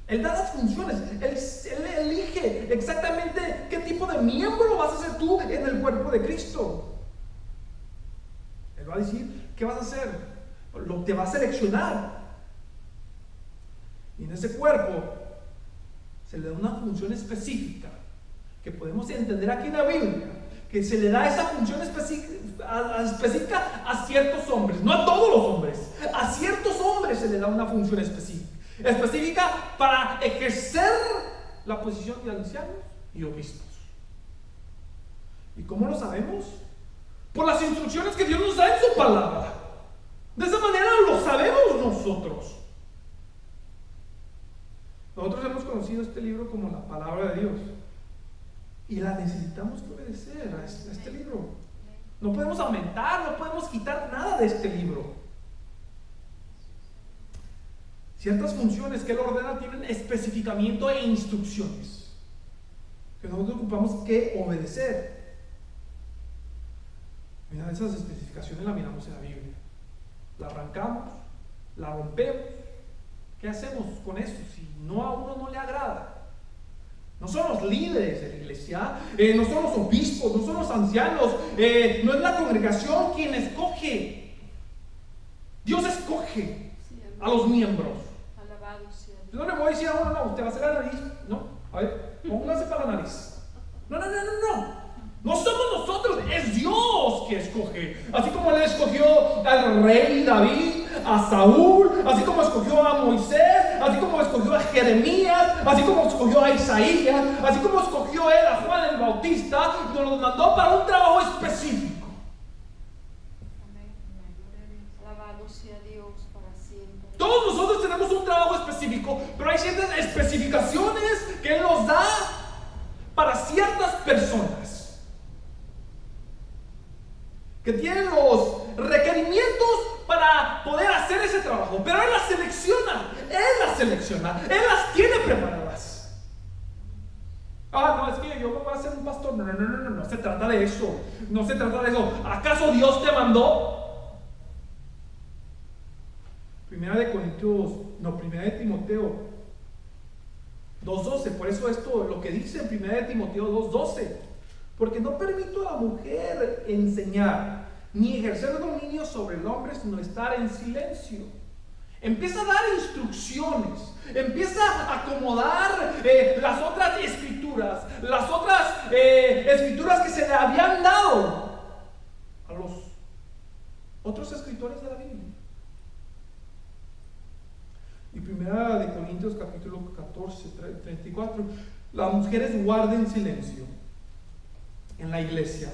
Él da las funciones, él elige exactamente qué tipo de miembro vas a ser tú en el cuerpo de Cristo. Él va a decir qué vas a hacer, te va a seleccionar. Y en ese cuerpo se le da una función específica que podemos entender aquí en la Biblia, que se le da esa función específica a ciertos hombres, no a todos los hombres, a ciertos hombres se le da una función específica para ejercer la posición de ancianos y obispos. ¿Y cómo lo sabemos? Por las instrucciones que Dios nos da en su palabra. De esa manera lo sabemos nosotros. Nosotros hemos conocido este libro como la palabra de Dios y la necesitamos obedecer a este libro. No podemos aumentar, no podemos quitar nada de este libro. Ciertas funciones que Él ordena tienen especificamiento e instrucciones que nosotros ocupamos que obedecer. Mira, esas especificaciones las miramos en la Biblia. La arrancamos, la rompemos. ¿Qué hacemos con eso si a uno no le agrada? No son los líderes de la iglesia, no son los obispos, no son los ancianos, no es la congregación quien escoge. Dios escoge a los miembros. Alabado sea Dios. Yo no le voy a decir a uno, no, usted va a hacer la nariz. No, a ver, póngase para la nariz. No. No somos nosotros, es Dios que escoge. Así como Él escogió al rey David, a Saúl, así como escogió a Moisés, así como escogió a Jeremías, así como escogió a Isaías, así como escogió Él a Juan el Bautista, nos los mandó para un trabajo específico. Amén. Alabado sea Dios para siempre. Todos nosotros tenemos un trabajo específico, pero hay ciertas especificaciones que Él nos da para ciertas personas que tienen los requerimientos para poder hacer ese trabajo, pero Él las selecciona, Él las tiene preparadas. No, es que yo me voy a hacer un pastor. No se trata de eso, ¿Acaso Dios te mandó? Primera de Timoteo 2:12, por eso esto lo que dice en primera de Timoteo 2:12. Porque no permito a la mujer enseñar, ni ejercer dominio sobre el hombre, sino estar en silencio. Empieza a dar instrucciones, empieza a acomodar las otras escrituras, escrituras que se le habían dado a los otros escritores de la Biblia. Y primera de Corintios capítulo 14, 34, las mujeres guarden silencio en la iglesia,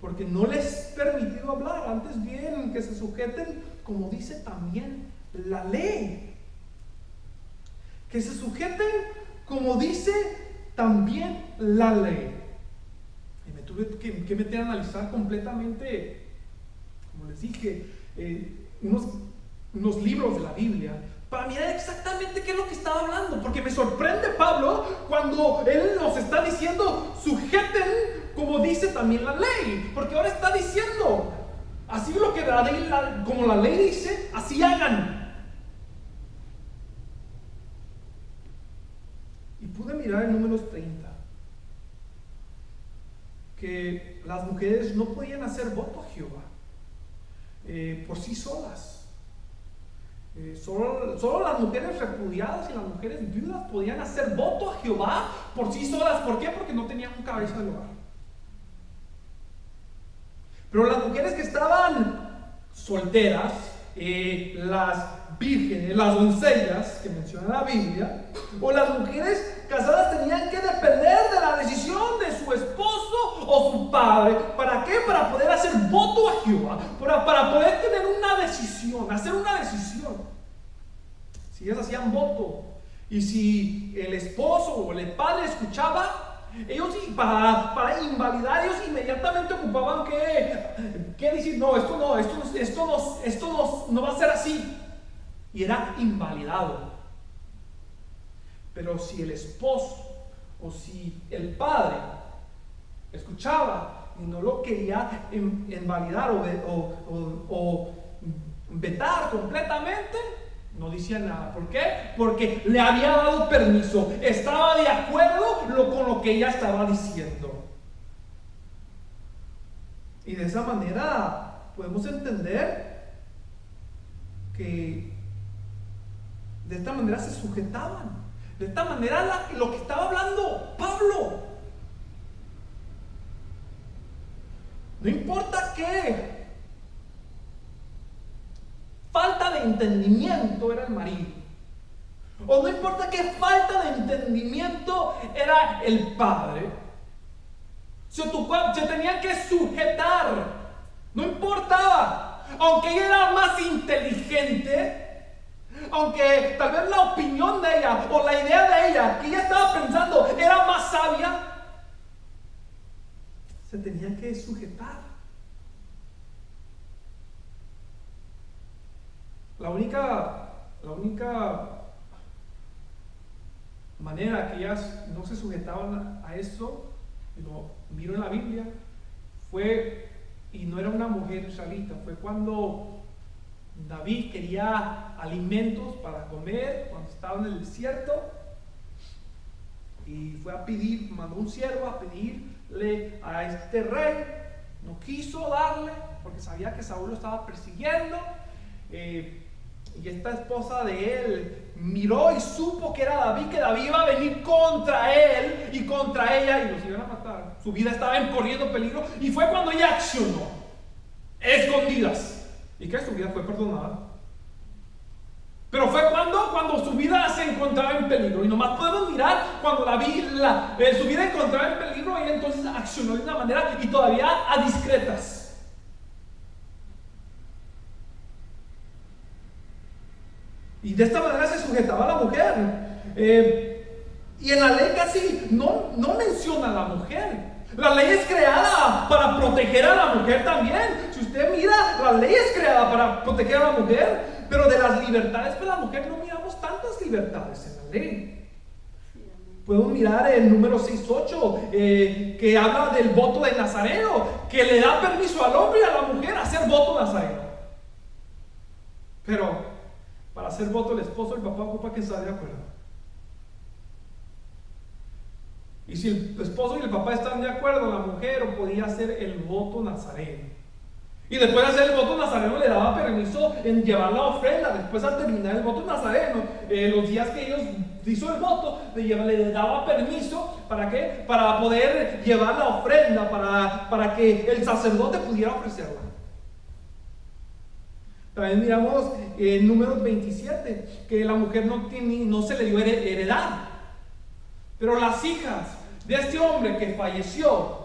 porque no les es permitido hablar, antes bien que se sujeten, como dice también la ley, que se sujeten como dice también la ley. Y me tuve que meter a analizar completamente, como les dije, unos libros de la Biblia para mirar exactamente qué es lo que estaba hablando, porque me sorprende Pablo cuando él nos está diciendo sujeten como dice también la ley, porque ahora está diciendo así lo que como la ley dice, así hagan. Y pude mirar en Números 30 que las mujeres no podían hacer voto a Jehová por sí solas. Solo las mujeres repudiadas y las mujeres viudas podían hacer voto a Jehová por sí solas. ¿Por qué? Porque no tenían un cabeza del hogar. Pero las mujeres que estaban solteras, las vírgenes, las doncellas que menciona la Biblia, o las mujeres casadas, tenían que depender de la decisión de su esposo o su padre. ¿Para qué? Para poder hacer voto a Jehová, para poder tener una decisión, hacer una decisión. Si ellas hacían voto y si el esposo o el padre escuchaba, ellos para invalidar, ellos inmediatamente ocupaban que decir, no, esto no va a ser así, y era invalidado. Pero si el esposo o si el padre escuchaba y no lo quería invalidar o vetar completamente, no decía nada. ¿Por qué? Porque le había dado permiso, estaba de acuerdo con lo que ella estaba diciendo. Y de esa manera podemos entender que de esta manera se sujetaban. De esta manera lo que estaba hablando Pablo. No importa qué falta de entendimiento era el marido, o no importa qué falta de entendimiento era el padre, se tenían que sujetar. No importaba, aunque ella era más inteligente, aunque tal vez la opinión de ella o la idea de ella que ella estaba pensando era más sabia, se tenía que sujetar. La única manera que ellas no se sujetaban a eso, lo miro en la Biblia, fue, y no era una mujer israelita, fue cuando David quería alimentos para comer, cuando estaba en el desierto, y fue a pedir, mandó un siervo a pedirle a este rey. No quiso darle porque sabía que Saúl lo estaba persiguiendo. Y esta esposa de él miró y supo que era David, que David iba a venir contra él y contra ella y los iban a matar. Su vida estaba en corriendo peligro y fue cuando ella accionó, escondidas, y que su vida fue perdonada. Pero fue cuando su vida se encontraba en peligro. Y nomás podemos mirar cuando David su vida encontraba en peligro, y entonces accionó de una manera y todavía a discretas. Y de esta manera se sujetaba a la mujer. Y en la ley casi no menciona a la mujer. La ley es creada para proteger a la mujer también. Si usted mira, la ley es creada para proteger a la mujer. Pero de las libertades para la mujer no miramos tantas libertades en la ley. Podemos mirar el número 6.8, que habla del voto de nazareno, que le da permiso al hombre y a la mujer a hacer voto nazareno. Pero para hacer voto el esposo, el papá ocupa que esté de acuerdo. Y si el esposo y el papá están de acuerdo, la mujer podía hacer el voto nazareno. Y después de hacer el voto nazareno le daba permiso en llevar la ofrenda. Después, al terminar el voto nazareno, los días que ellos hizo el voto, le daba permiso, ¿para qué? Para poder llevar la ofrenda, para que el sacerdote pudiera ofrecerla. También miramos en Números 27, que la mujer no se le dio heredad. Pero las hijas de este hombre que falleció,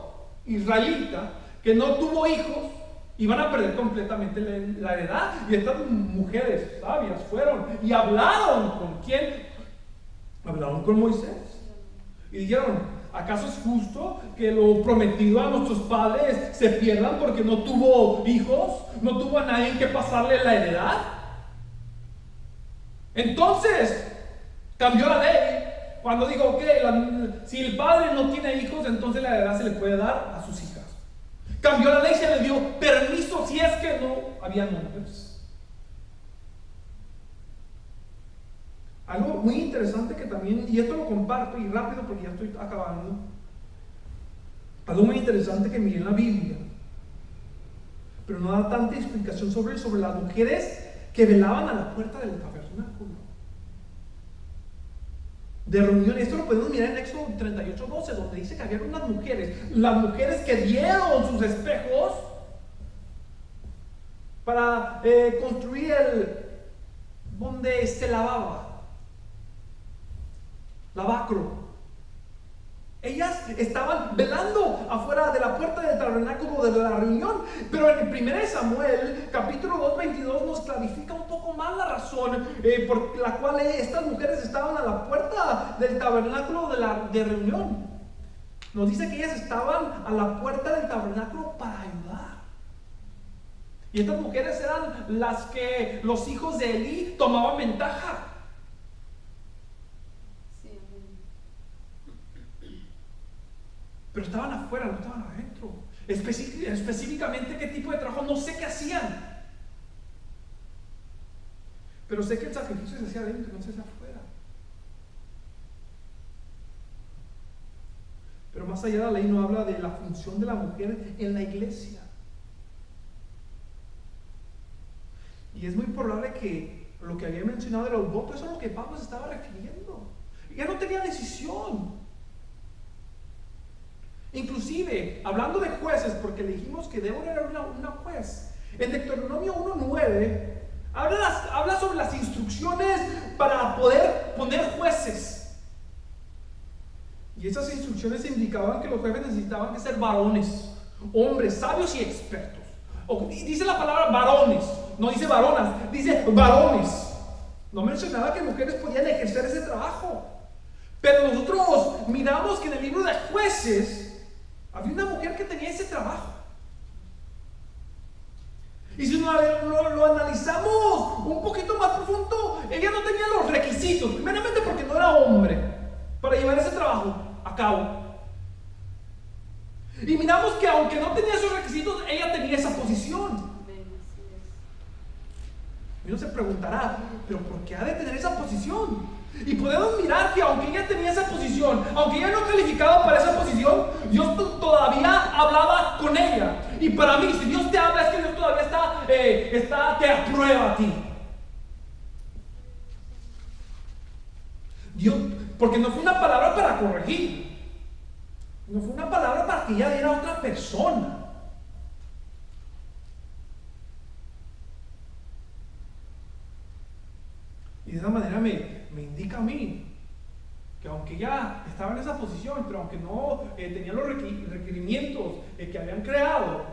israelita, que no tuvo hijos, iban a perder completamente la heredad. Y estas mujeres sabias fueron y hablaron ¿con quién? Hablaron con Moisés y dijeron: ¿acaso es justo que lo prometido a nuestros padres se pierdan porque no tuvo hijos? ¿No tuvo a nadie que pasarle la heredad? Entonces cambió la ley cuando dijo: ok, si el padre no tiene hijos, entonces la heredad se le puede dar a sus hijas. Cambió la ley, se le dio permiso si es que no había hombres. Algo muy interesante que también, y esto lo comparto y rápido porque ya estoy acabando. Algo muy interesante que miré en la Biblia, pero no da tanta explicación sobre las mujeres que velaban a la puerta del tabernáculo de reunión. Esto lo podemos mirar en Éxodo 38:12, donde dice que había unas mujeres, las mujeres que dieron sus espejos para construir donde se lavaba, lavacro. Ellas estaban velando afuera de la puerta del tabernáculo de la reunión. Pero en el 1 Samuel, capítulo 2:22, nos clarifica un poco más la razón por la cual estas mujeres estaban a la puerta del tabernáculo de reunión. Nos dice que ellas estaban a la puerta del tabernáculo para ayudar. Y estas mujeres eran las que los hijos de Elí tomaban ventaja. Pero estaban afuera, no estaban adentro. Específicamente qué tipo de trabajo, no sé qué hacían. Pero sé que el sacrificio se hacía adentro, no se hacía afuera. Pero más allá de la ley no habla de la función de la mujer en la iglesia. Y es muy probable que lo que había mencionado de los votos, eso es a lo que Pablo se estaba refiriendo. Ya no tenía decisión. Inclusive, hablando de jueces, porque le dijimos que Débora era una juez, en Deuteronomio 1:9 habla sobre las instrucciones para poder poner jueces. Y esas instrucciones indicaban que los jueces necesitaban que ser varones, hombres sabios y expertos. Dice la palabra varones, no dice varonas, dice varones. No mencionaba que mujeres podían ejercer ese trabajo. Pero nosotros miramos que en el libro de Jueces había una mujer que tenía ese trabajo. Y si lo analizamos un poquito más profundo, ella no tenía los requisitos, primeramente porque no era hombre, para llevar ese trabajo a cabo. Y miramos que aunque no tenía esos requisitos, ella tenía esa posición. Y uno se preguntará: ¿pero por qué ha de tener esa posición? Y podemos mirar que aunque ella tenía esa posición, aunque ella no calificaba para esa posición, Dios todavía hablaba con ella. Y para mí, si Dios te habla, es que Dios todavía te aprueba a ti. Dios, porque no fue una palabra para corregir, no fue una palabra para que ella diera a otra persona. Y de esa manera me indica a mí que aunque ya estaba en esa posición, pero aunque no tenía los requerimientos que habían creado,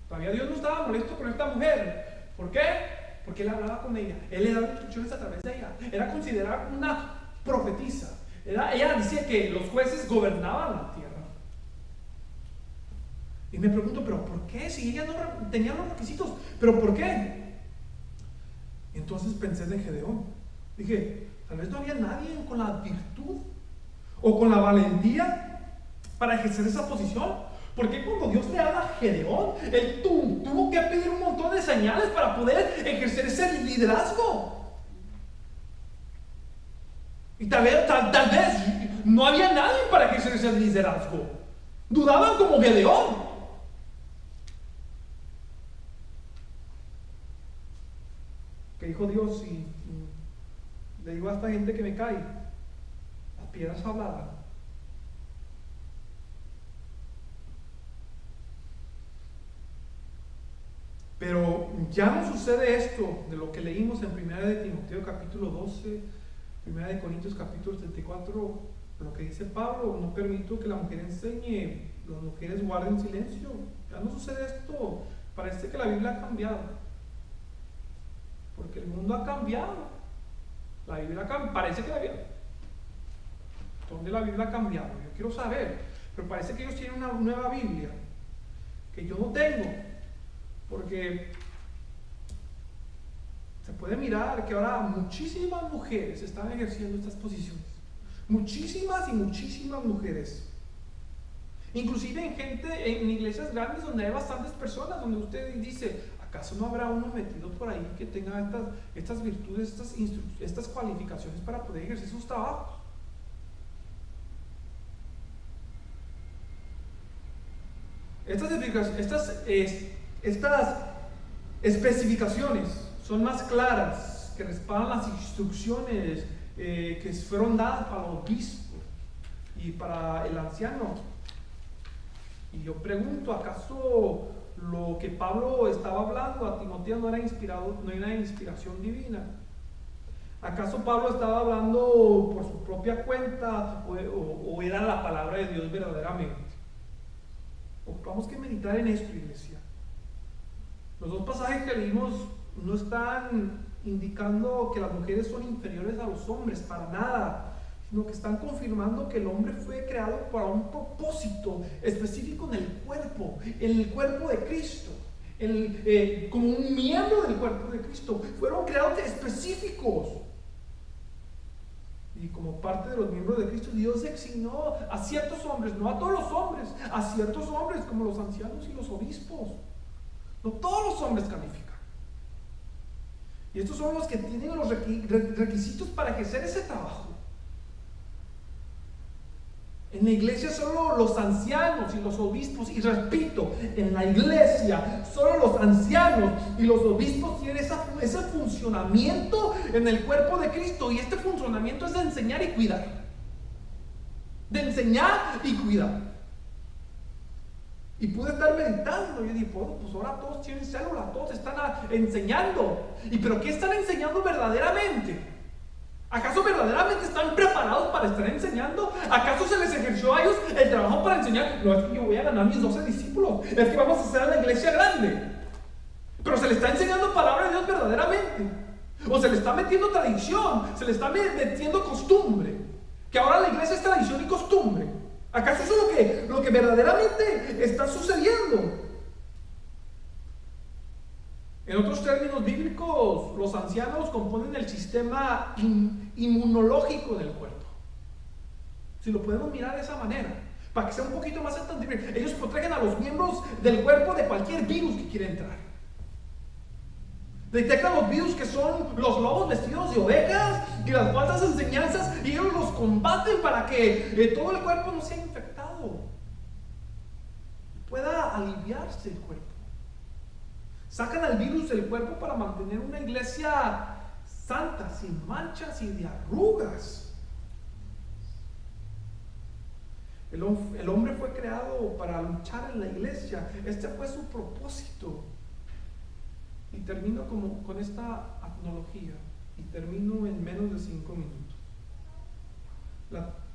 todavía Dios no estaba molesto con esta mujer. ¿Por qué? Porque Él hablaba con ella, Él le daba instrucciones a través de ella. Era considerada una profetisa. Ella decía que los jueces gobernaban la tierra. Y me pregunto, ¿pero por qué? Si ella no tenía los requisitos, ¿pero por qué? Entonces pensé en Gedeón. Dije, tal vez no había nadie con la virtud o con la valentía para ejercer esa posición. Porque cuando Dios le habla a Gedeón, él tuvo que pedir un montón de señales para poder ejercer ese liderazgo. Y tal vez no había nadie para ejercer ese liderazgo. Dudaban como Gedeón. ¿Qué dijo Dios? Si le digo a esta gente que me cae, las piedras hablarán. Pero ya no sucede esto de lo que leímos en 1 de Timoteo capítulo 12, 1 de Corintios capítulo 34, lo que dice Pablo: no permito que la mujer enseñe, las mujeres guarden silencio. Ya no sucede esto. Parece que la Biblia ha cambiado, porque el mundo ha cambiado. La Biblia parece que ¿dónde la Biblia ha cambiado? Yo quiero saber, pero parece que ellos tienen una nueva Biblia que yo no tengo, porque se puede mirar que ahora muchísimas mujeres están ejerciendo estas posiciones, muchísimas y muchísimas mujeres, inclusive en iglesias grandes donde hay bastantes personas, donde usted dice: ¿acaso no habrá uno metido por ahí que tenga estas virtudes, estas cualificaciones para poder ejercer sus trabajos? Estas especificaciones son más claras, que respaldan las instrucciones que fueron dadas para el obispo y para el anciano. Y yo pregunto, ¿acaso lo que Pablo estaba hablando a Timoteo no era inspiración divina? ¿Acaso Pablo estaba hablando por su propia cuenta o era la palabra de Dios verdaderamente? Vamos que meditar en esto, iglesia. Los dos pasajes que leímos no están indicando que las mujeres son inferiores a los hombres, para nada, sino que están confirmando que el hombre fue creado para un propósito específico en el cuerpo de Cristo, como un miembro del cuerpo de Cristo. Fueron creados específicos. Y como parte de los miembros de Cristo, Dios designó a ciertos hombres, no a todos los hombres, a ciertos hombres como los ancianos y los obispos. No todos los hombres califican. Y estos son los que tienen los requisitos para ejercer ese trabajo. En la iglesia solo los ancianos y los obispos, y repito, en la iglesia solo los ancianos y los obispos tienen ese funcionamiento en el cuerpo de Cristo, y este funcionamiento es de enseñar y cuidar. De enseñar y cuidar. Y pude estar meditando, y yo dije, bueno, pues ahora todos tienen célula, todos están enseñando. ¿Pero qué están enseñando verdaderamente? ¿Acaso verdaderamente están preparados para estar enseñando? ¿Acaso se les ejerció a ellos el trabajo para enseñar? No es que yo voy a ganar mis 12 discípulos, es que vamos a hacer la iglesia grande. Pero se le está enseñando palabra de Dios verdaderamente, o se le está metiendo tradición, se le está metiendo costumbre, que ahora la iglesia es tradición y costumbre. ¿Acaso eso es lo que verdaderamente está sucediendo? En otros términos bíblicos, los ancianos componen el sistema inmunológico del cuerpo. Si lo podemos mirar de esa manera, para que sea un poquito más entendible, ellos protegen a los miembros del cuerpo de cualquier virus que quiera entrar. Detectan los virus que son los lobos vestidos de ovejas y las falsas enseñanzas, y ellos los combaten para que todo el cuerpo no sea infectado, pueda aliviarse el cuerpo. Sacan al virus del cuerpo para mantener una iglesia santa, sin manchas y de arrugas. El hombre fue creado para luchar en la iglesia. Este fue su propósito. Y termino con esta analogía. Y termino en menos de 5 minutos.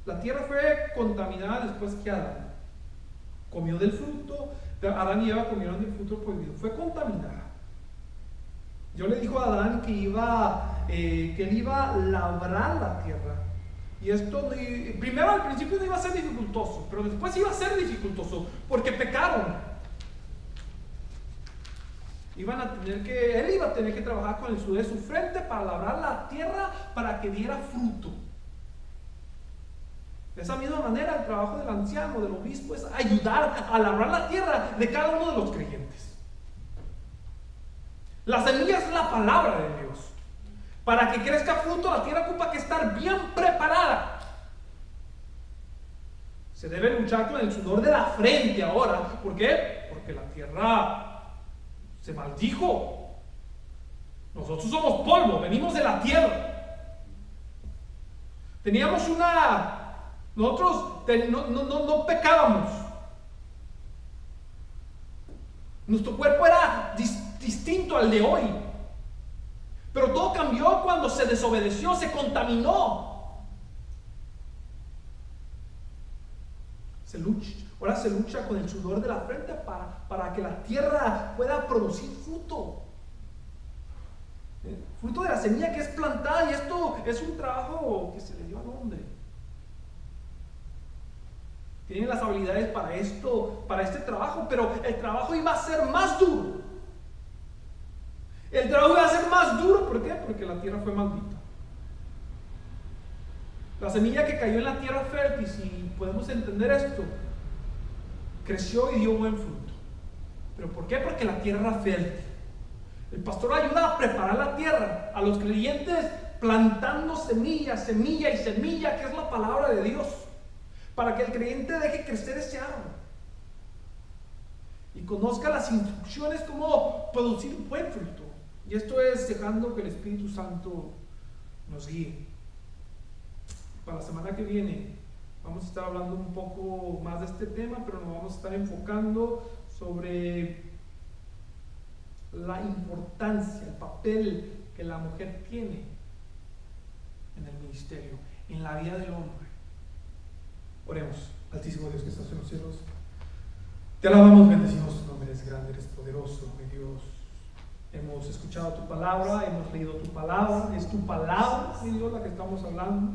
La tierra fue contaminada después que Adán comió del fruto. Adán y Eva comieron del fruto prohibido. Fue contaminada. Dios le dijo a Adán que él iba a labrar la tierra. Y esto, primero al principio no iba a ser dificultoso, pero después iba a ser dificultoso porque pecaron. Él iba a tener que trabajar con el sudor de su frente para labrar la tierra para que diera fruto. De esa misma manera, el trabajo del anciano, del obispo, es ayudar a labrar la tierra de cada uno de los creyentes. La semilla es la palabra de Dios. Para que crezca fruto, la tierra ocupa que estar bien preparada. Se debe luchar con el sudor de la frente ahora. ¿Por qué? Porque la tierra se maldijo. Nosotros somos polvo, venimos de la tierra. Nosotros no pecábamos. Nuestro cuerpo era distinto al de hoy. Pero todo cambió cuando se desobedeció, se contaminó. Ahora se lucha con el sudor de la frente para que la tierra pueda producir fruto. Fruto de la semilla que es plantada, y esto es un trabajo que se le dio al hombre. Tienen las habilidades para este trabajo, pero el trabajo iba a ser más duro. El trabajo iba a ser más duro, ¿por qué? Porque la tierra fue maldita. La semilla que cayó en la tierra fértil, si podemos entender esto, creció y dio buen fruto. ¿Pero por qué? Porque la tierra era fértil. El pastor ayuda a preparar la tierra a los creyentes, plantando semilla, semilla y semilla, que es la palabra de Dios, para que el creyente deje crecer ese árbol y conozca las instrucciones cómo producir buen fruto. Y esto es dejando que el Espíritu Santo nos guíe. Para la semana que viene vamos a estar hablando un poco más de este tema, pero nos vamos a estar enfocando sobre la importancia, el papel que la mujer tiene en el ministerio, en la vida del hombre. Oremos. Altísimo Dios que estás en los cielos, te alabamos, bendecimos tu nombre, eres grande, eres poderoso, mi Dios. Hemos escuchado tu palabra, hemos leído tu palabra, es tu palabra, mi Dios, la que estamos hablando.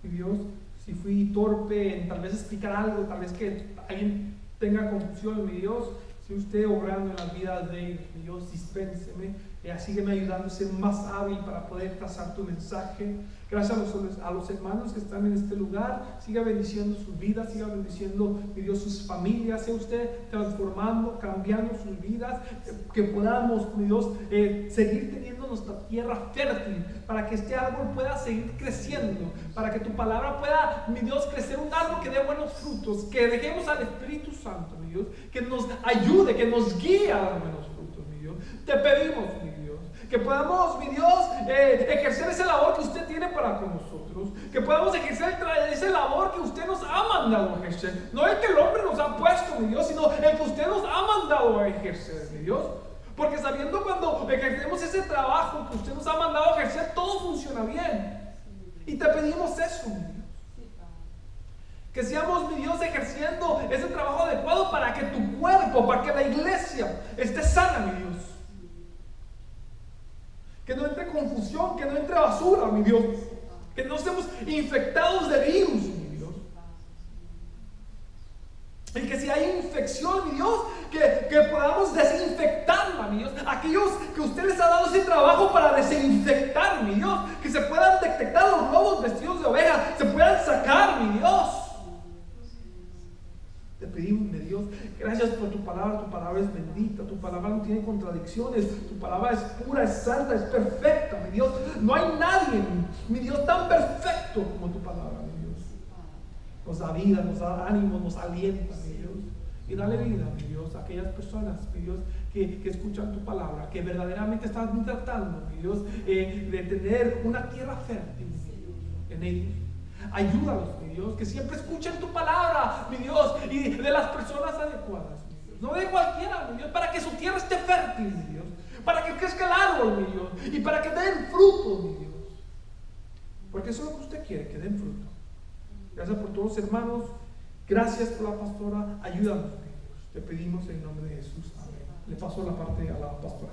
Mi Dios, si fui torpe en tal vez explicar algo, tal vez que alguien tenga confusión, mi Dios, si usted obrando en las vidas de ellos, mi Dios, dispénseme, sígueme ayudando a ser más hábil para poder trazar tu mensaje. Gracias a los hermanos que están en este lugar, siga bendiciendo sus vidas, siga bendiciendo, mi Dios, sus familias, sea usted transformando, cambiando sus vidas, que podamos, mi Dios, seguir teniendo nuestra tierra fértil, para que este árbol pueda seguir creciendo, para que tu palabra pueda, mi Dios, crecer un árbol que dé buenos frutos, que dejemos al Espíritu Santo, mi Dios, que nos ayude, que nos guíe a dar buenos frutos, mi Dios. Te pedimos, mi Dios, que podamos, mi Dios, ejercer esa labor que usted tiene para con nosotros, que podamos ejercer esa labor que usted nos ha mandado a ejercer, no el que el hombre nos ha puesto, mi Dios, sino el que usted nos ha mandado a ejercer, mi Dios, porque sabiendo cuando ejercemos ese trabajo que usted nos ha mandado a ejercer, todo funciona bien, y te pedimos eso, mi Dios. Que seamos, mi Dios, ejerciendo ese trabajo adecuado para que tu cuerpo, para que la iglesia esté sana, mi Dios. Que no entre confusión, que no entre basura, mi Dios. Que no estemos infectados de virus, mi Dios. Y que si hay infección, mi Dios, que podamos desinfectarla, mi Dios. Aquellos que usted les ha dado ese trabajo para desinfectar, mi Dios. Que se puedan detectar los lobos vestidos de oveja, se puedan sacar, mi Dios. Te pedimos, mi Dios, gracias por tu palabra es bendita, tu palabra no tiene contradicciones, tu palabra es pura, es santa, es perfecta, mi Dios. No hay nadie, mi Dios, tan perfecto como tu palabra, mi Dios. Nos da vida, nos da ánimo, nos alienta, mi Dios. Y dale vida, mi Dios, a aquellas personas, mi Dios, que escuchan tu palabra, que verdaderamente están tratando, mi Dios, de tener una tierra fértil, mi Dios, en ellos. Ayúdalos, mi Dios, que siempre escuchen tu palabra, mi Dios, y de las personas adecuadas, mi Dios. No de cualquiera, mi Dios, para que su tierra esté fértil, mi Dios, para que crezca el árbol, mi Dios, y para que den fruto, mi Dios. Porque eso es lo que usted quiere, que den fruto. Gracias por todos los hermanos. Gracias por la pastora. Ayúdanos, mi Dios. Te pedimos en nombre de Jesús. Amén. Le paso la parte a la pastora.